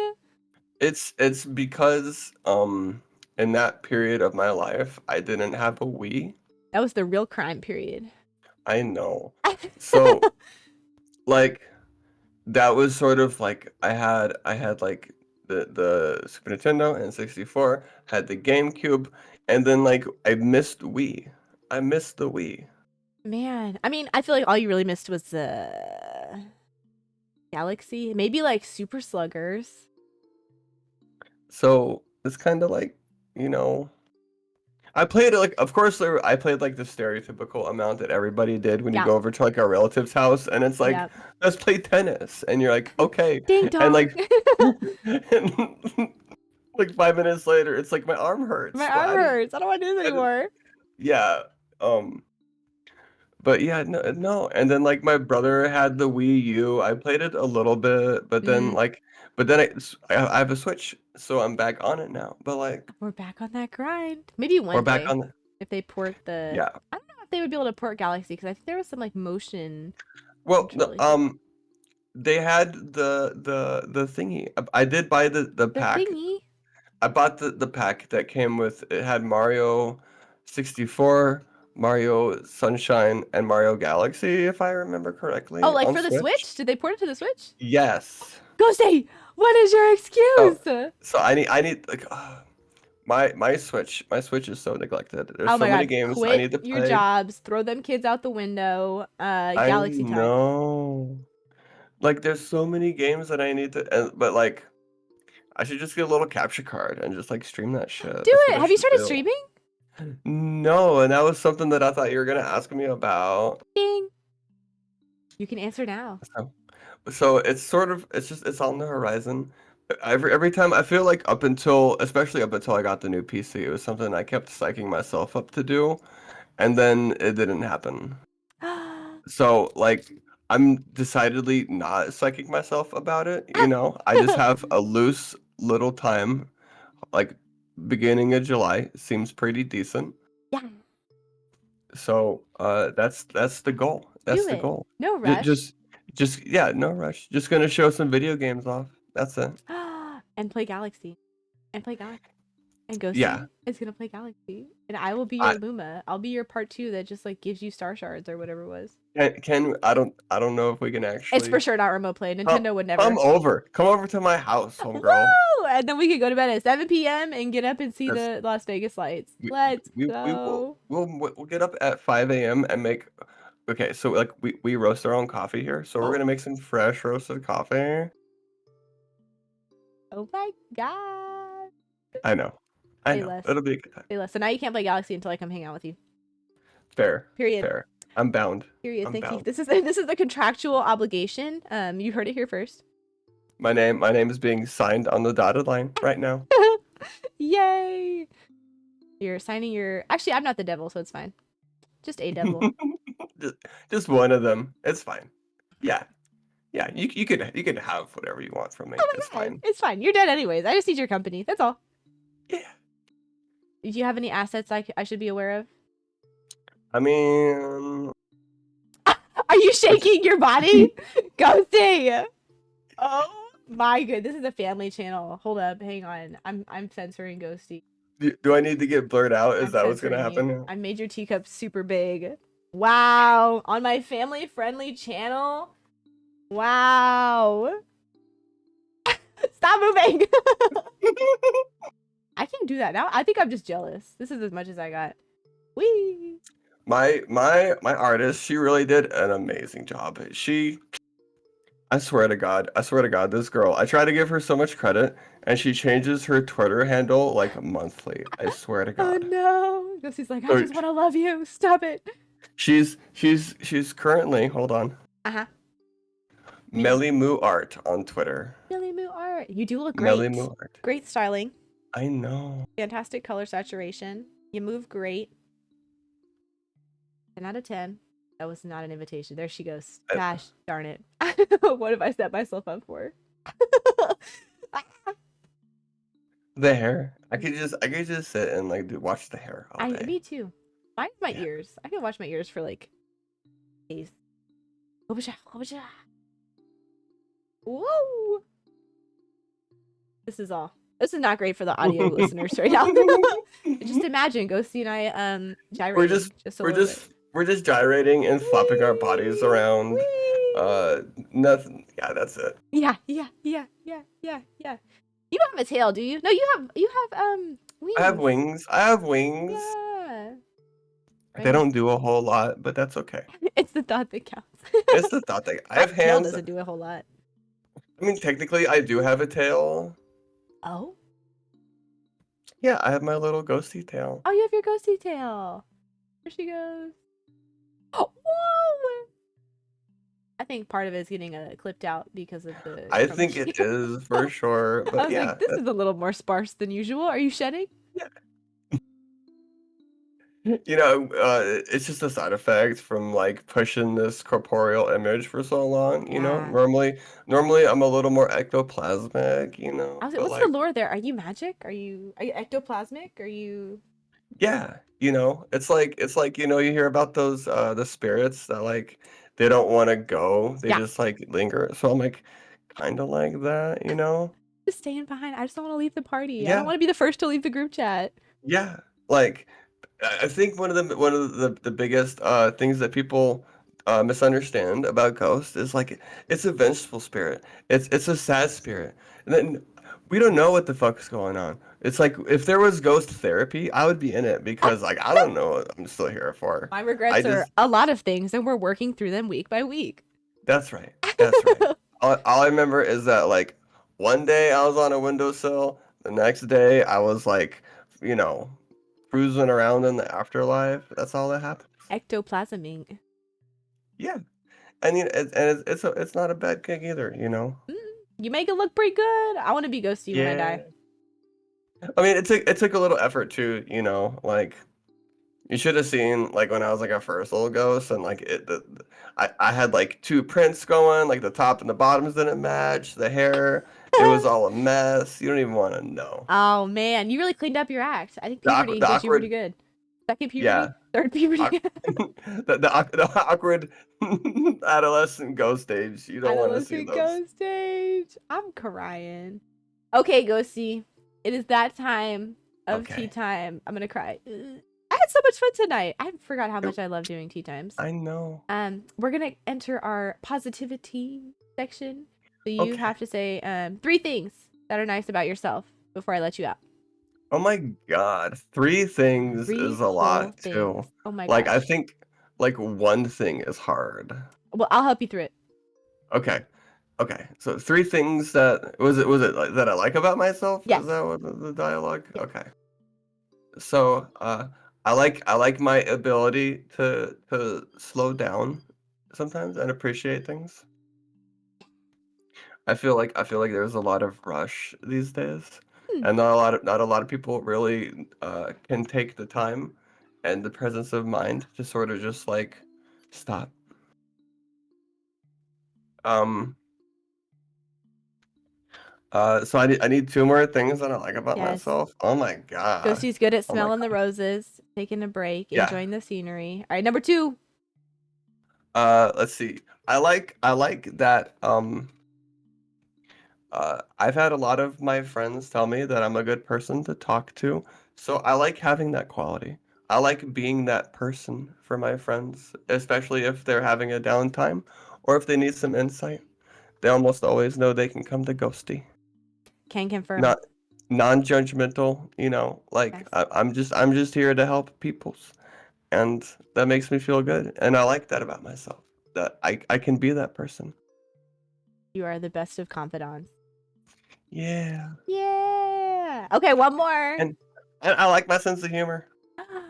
It's because in that period of my life I didn't have a Wii. That was the real crime period. I know. So like that was sort of like I had like the Super Nintendo and 64, had the GameCube, and then like I missed Wii. I missed the Wii. Man, I mean, I feel like all you really missed was Galaxy, maybe like Super Sluggers. So it's kind of like, you know, I played it like of course I played like the stereotypical amount that everybody did when you Yeah, go over to like a relative's house and it's like yeah. let's play tennis and you're like okay Ding and dong. like and, like 5 minutes later it's like my arm My hurts. arm hurts. I don't want to do this I didn't- anymore. yeah. Um but yeah, no. And then like my brother had the Wii U. I played it a little bit, but then Mm, like, but then I have a Switch, so I'm back on it now. But like, we're back on that grind. Maybe we're one back day on the if they port the. yeah. I don't know if they would be able to port Galaxy because I think there was some like motion Well, controlling stuff. they had the thingy. I did buy the The pack. thingy. I bought the pack that came with it had Mario 64, Mario Sunshine, and Mario Galaxy, if I remember Oh, correctly, like on for the Switch. Switch? Did they port it to the Switch? Yes. Ghosty, what is your So excuse? so I need like my Switch is so neglected. There's Oh so my many god, games I quit need to your play. jobs, throw them kids out the window. I Galaxy time. know. Like there's so many games that I need to but like I should just get a little capture card and just like stream that shit. Do That's what it. I Have you should started do. streaming? No, and that was something that I thought you were gonna ask me about. Ding. You can answer now. So it's sort of it's on the horizon. Every time I feel like especially up until I got the new PC, it was something I kept psyching myself up to do, and then it didn't happen. So like I'm decidedly not psyching myself about it, you know? I just have a loose little time, like beginning of July seems pretty decent. Yeah. So that's the goal. That's Do the it. goal. No Ju- rush. Just just yeah, no rush. Just gonna show some video games off. That's it. And play Galaxy. And play Galaxy. And Yeah. Ghosty is gonna play Galaxy. And I will be your I Luma. I'll be your part two that just like gives you star shards or whatever it was. can I don't know if we can It's for actually sure not remote play. come Nintendo would come never. over. Come over to my house, homegirl. Woo! And then we could go to bed at 7 p.m. and get up and see That's the Las Vegas lights. we, Let's we will go. we'll get up at 5 a.m. and make okay, so like we roast our own coffee here. So we're Oh, gonna make some fresh roasted coffee. oh my god. I know. I Say know. less. It'll be a good time. Say less. So now you can't play Galaxy until I come hang out with you. Fair. Period. Fair. I'm bound. Period. I'm Thank you. bound. This is the contractual obligation. You heard it here first. My name is being signed on the dotted line right now. Yay! You're signing your. Actually, I'm not the devil, so it's fine. Just a devil. just, just one of them. It's fine. Yeah. Yeah, you could have whatever you want from me. Oh It's my god, fine. it's fine. You're dead anyways. I just need your company. That's all. Yeah. Do you have any assets I should be aware of? I mean, Are you shaking your body? Ghosty! Oh my god, this is a family channel. Hold up, hang on. I'm censoring Ghosty. do I need to get blurred out? Is I'm that what's gonna censoring you. happen? I made your teacup super big. Wow, on my family friendly channel. Wow. Stop moving. I can do that now. I think I'm just jealous. This is as much as I got. Wee. My artist, she really did an amazing job. I swear to God, this girl, I try to give her so much credit, and she changes her Twitter handle like monthly. I swear to Oh God. no. Ghosty's like, I So just want to love you. Stop it. she's currently, hold on, Uh-huh. Melly Moo Art on Twitter. Billy Moo art. You do look Melly great. Moo Art. Great styling. I know. Fantastic color saturation. You move great. 10 out of 10. That was not an invitation. There she goes. I- Gosh darn it. What have I set myself up for? The hair. I could just sit and like watch the hair all day. Me too. Mine's my Yeah. ears. I can watch my ears for like days. Whoa. This is all. This is not great for the audio listeners right now. Just imagine Ghosty and I gyrating We're just a we're little just we're just gyrating and flopping our bodies around. Whee! Nothing. Yeah, that's it. Yeah. You don't have a tail, do you? No, you have wings. I have wings. I have wings. Yeah. They don't do a whole lot, but that's okay. It's the thought that counts. It's the thought thing. I My have tail hands. doesn't do a whole lot. I mean, technically, I do have a tail. Oh? Yeah, I have my little ghosty tail. Oh, you have your ghosty tail. There she goes. Oh, whoa! I think part of it is getting clipped out because of the. I think it is for sure. I But was yeah, like, this is a little more sparse than usual. Are you shedding? it's just a side effect from like pushing this corporeal image for so long. Yeah. Normally I'm a little more ectoplasmic. I was like, but what's like the lore there? Are you magic? Are you ectoplasmic? Are you? yeah, it's like you hear about those the spirits that like they don't want to go, they Yeah. just like linger. So I'm like kind of like that. Just staying behind. I just don't want to leave the party. I Yeah. don't want to be the first to leave the group chat. Yeah, like I think one of the biggest things that people misunderstand about ghosts is like it's a vengeful spirit. It's a sad spirit, and then we don't know what the fuck's going on. It's like if there was ghost therapy, I would be in it because like I don't know what I'm still here for. My regrets are just a lot of things, and we're working through them week by week. That's right. That's right. All I remember is that like one day I was on a windowsill, the next day I was like, you know, cruising around in the afterlife. That's all that happens. Ectoplasming. Yeah, and it's not a bad gig either. Mm, you make it look pretty good. I want to be ghosty when I Yeah. die. I mean, it took a little effort too. Like you should have seen like when I was like a first little ghost and like I had like two prints going, like the top and the bottoms didn't match, the hair, it was all a mess. You don't even want to know. Oh man, you really cleaned up your act. I think The puberty awkward, the did you pretty awkward, good. Second yeah, puberty, third puberty. awk- the awkward adolescent ghost stage. You don't want to see Adolescent those. ghost stage. I'm crying. Okay, ghosty. It is that time of tea Okay, time. I'm gonna cry. I had so much fun tonight. I forgot how much I love doing tea times. I know. We're gonna enter our positivity section. So you Okay. have to say 3 things that are nice about yourself before I let you out. Oh my God, 3 things 3 is a whole lot too. things. Oh my Like I gosh. think like one thing is hard. Well, I'll help you through it. Okay. Okay. So 3 things that was it like that I like about myself? Is Yes. that what the dialogue? Yes. Okay. So I like my ability to slow down sometimes and appreciate things. I feel like there's a lot of rush these days, Hmm. and not a lot of people really can take the time and the presence of mind to sort of just like stop. Um, so I need 2 more things that I like about Yes. myself. Oh my God. Ghosty's good at Oh my smelling the God. roses, taking a break, Yeah. enjoying the scenery. All right, number 2. Let's see. I like that I've had a lot of my friends tell me that I'm a good person to talk to, so I like having that quality. I like being that person for my friends, especially if they're having a downtime or if they need some insight. They almost always know they can come to Ghosty. Can confirm. Not non-judgmental, like Yes. I'm just here to help peoples, and that makes me feel good, and I like that about myself, that I can be that person. You are the best of confidants. Yeah. Yeah. Okay, one more. And I like my sense of humor.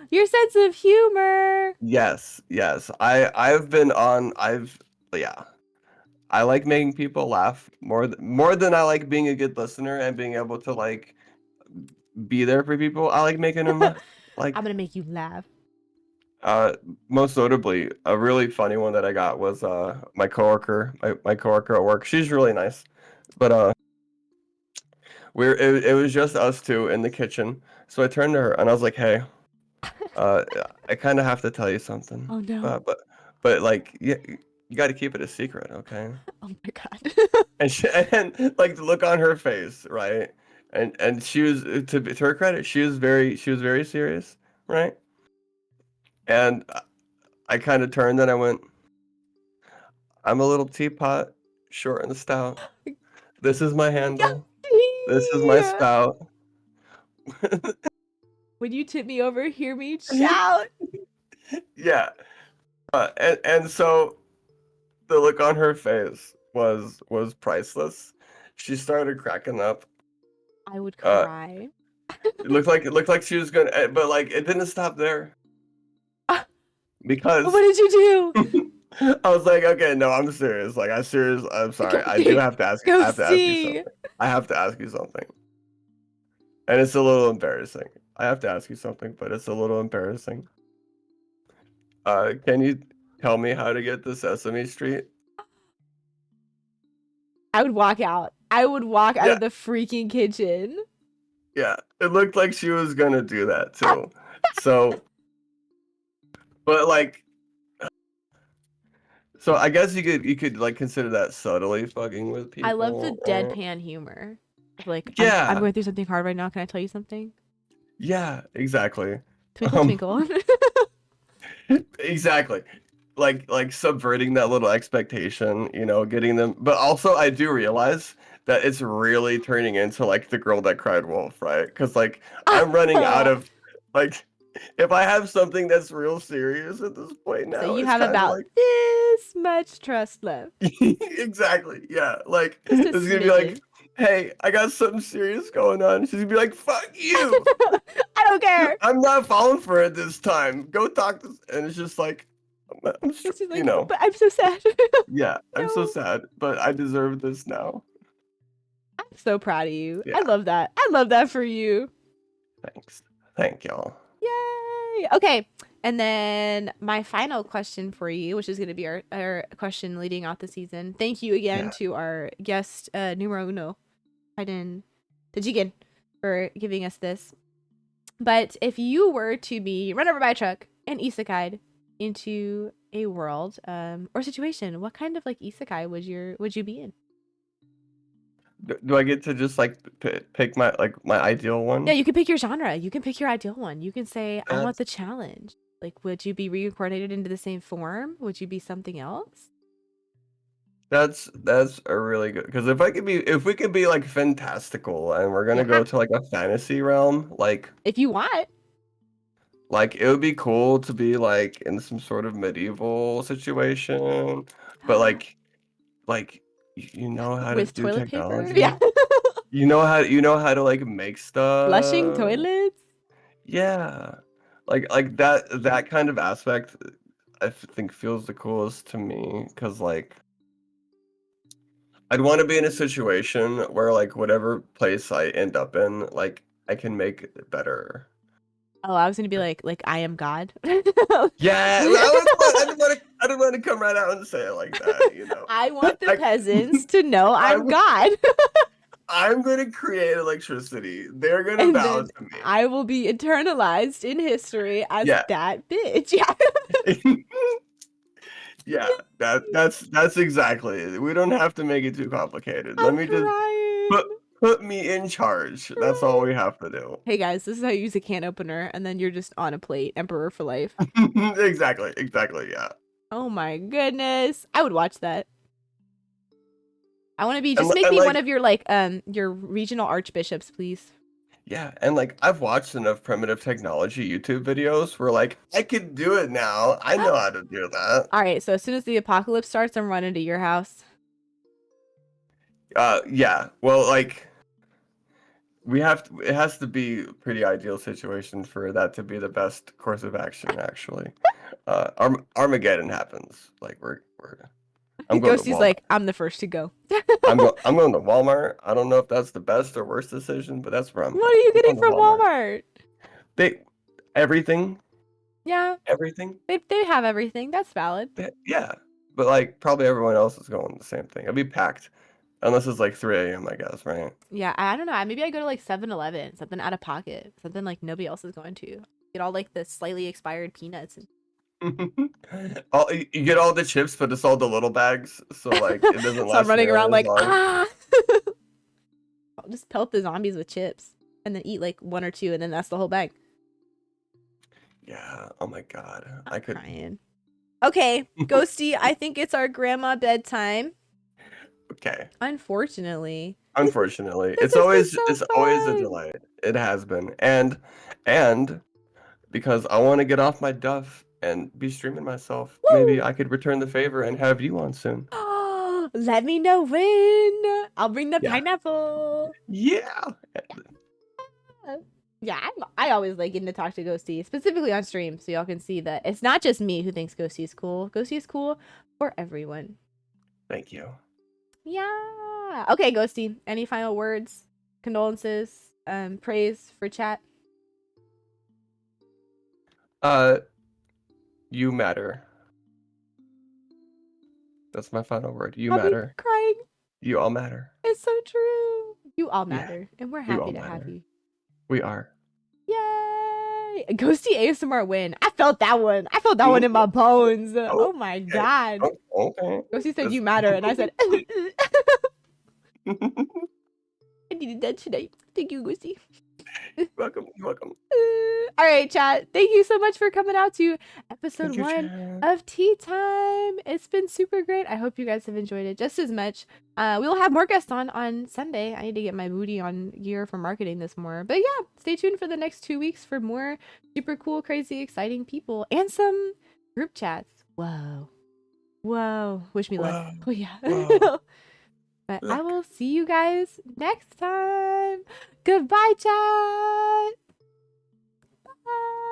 Your sense of humor. Yes, yes. Yeah. I like making people laugh more than I like being a good listener and being able to like be there for people. I like making them laugh. I'm Like gonna make you laugh. uh most notably, a really funny one that I got was my coworker at work. She's really nice. But it was just us two in the kitchen. So I turned to her and I was like, "Hey, Uh, I kind of have to tell you something, Oh no. but like, you got to keep it a secret, okay?" Oh my god. And and like the look on her face, right? And she was to her credit, she was very serious, right? And I kind of turned and I went, "I'm a little teapot, short and stout. This is my handle. This is my Yeah. spout." When you tip me over, hear me shout. Yeah. And so the look on her face was priceless. She started cracking up. I would Uh, cry. it looked like she was gonna, but like it didn't stop there What because did you do? I was like, okay, no, I'm serious. Like, I'm sorry. I do Ghosty. have to ask. I have to ask you Ghosty. something. I have to ask you something, and it's a little embarrassing. I have to ask you something, but it's a little embarrassing. Can you tell me how to get to Sesame Street? I would walk out. I would walk out Yeah, of the freaking kitchen. yeah. It looked like she was gonna do that too. So, but like, so I guess you could like consider that subtly fucking with I love the people. deadpan humor. Of like, I'm Yeah, going through something hard right now. Can I tell you something? yeah, exactly. Twinkle Um, twinkle. exactly. Like subverting that little expectation, getting them. But also, I do realize that it's really turning into like the girl that cried wolf, right? Because like I'm running out of like if I have something that's real serious at this point So now, you it's have kind of about like this much trust left. exactly, yeah. Like Just a it's gonna be like smidgen. hey, I got something serious going on. She's gonna be like, fuck you. I don't care. I'm not falling for it this time. Go talk to, and it's just like, Ghosty's you like, know, but I'm so sad. yeah, I'm so No. sad, but I deserve this now. I'm so proud of you. I Yeah, love that. I love that for you. thanks. Thank y'all. Yay. Okay. And then my final question for you, which is going to be our question leading out the season. Thank you again Yeah. to our guest, numero uno, Hayden Tajigan, for giving us this. But if you were to be run over by a truck and isekai'd into a world or situation, what kind of like isekai would you be in? Do I get to just like pick my ideal one? Yeah, you can pick your genre. You can pick your ideal one. You can say, I want That's the challenge. Like, would you be reincarnated into the same form? Would you be something else? that's a really good, because if we could be like fantastical and we're gonna Yeah, go to like a fantasy realm, if you want. like it would be cool to be like in some sort of medieval situation, but you know how to With do toilet paper. Yeah. technology. You know how to like make Flushing stuff. toilets. Yeah. Like that kind of aspect think feels the coolest to me, because like I'd want to be in a situation where like whatever place I end up in, like I can make it better. Oh, I was gonna be like I am God. Yeah, well, I don't want to come right out and say it like that, you know. I want the I, peasants to know I'm I'm God. I'm gonna create electricity. They're gonna And bow then to me. I will be eternalized in history as Yeah. that bitch. Yeah. Yeah, that's exactly it. We don't have to make it too complicated. Let I'm me just crying. put me in charge. That's all we have to do. Hey guys, this is how you use a can opener, and then you're just on a plate, emperor for life. Exactly, yeah. Oh my goodness, I would watch that. I want to be. And Just make and me one like of your regional archbishops, please. yeah, and like I've watched enough primitive technology YouTube videos where like I could do it now. I know how to do that. All right, so as soon as the apocalypse starts, I'm running to your house. Yeah. Well, like it has to be a pretty ideal situation for that to be the best course of action, actually. Armageddon happens. Like I'm going to Ghosty's Walmart. like, I'm the first to go. I'm going to Walmart. I don't know if that's the best or worst decision, but that's where I'm What going. are you I'm getting going to from Walmart. Walmart? They everything, Yeah, everything. they have everything. That's valid. Yeah, but like probably everyone else is going the same thing. It'll be packed unless it's like 3 a.m. I guess, right? Yeah, I don't know. Maybe I go to like 7-Eleven, something out of pocket, something like nobody else is going to. Get all like the slightly expired peanuts. You get all the chips, but it's all the little bags, so like it doesn't So I'm last running around nearly as like, long. ah. I'll just pelt the zombies with chips and then eat like one or two, and then that's the whole bag. Yeah. Oh my God. I'm crying. Okay, Ghosty, I think it's our grandma bedtime. Okay. Unfortunately. Unfortunately, This has been so it's always a fun. delay. It has been, and because I want to get off my duff and be streaming myself, maybe Woo! I could return the favor and have you on soon. Let me know when. I'll bring the Yeah. pineapple. Yeah. Yeah, I always like getting to talk to Ghosty, specifically on stream, so y'all can see that it's not just me who thinks Ghosty is cool. Ghosty is cool for everyone. Thank you. Yeah. Okay, Ghosty. Any final words, condolences, praise for chat? Uh, you matter. That's my final word. You I'll be matter. crying. You all matter. It's so true. You all Yeah. matter, and we're You all happy to have matter. you. We are. Yay! Ghosty ASMR win. I felt that one. I felt that one in my bones. Oh, Oh my okay. god. Oh, okay. Ghosty said That's you matter, and I said I needed that today. Thank you, Ghosty. welcome. You're welcome. All right, chat. Thank you so much for coming out to episode Thank you, 1 chat. of Tea Time. It's been super great. I hope you guys have enjoyed it just as much. We will have more guests on Sunday. I need to get my booty on gear for marketing this more. But yeah, stay tuned for the next 2 weeks for more super cool, crazy, exciting people and some group chats. Whoa. Whoa. Wish me luck. Whoa. Oh yeah. Whoa. But I Look. will see you guys next time. Goodbye, chat. Bye.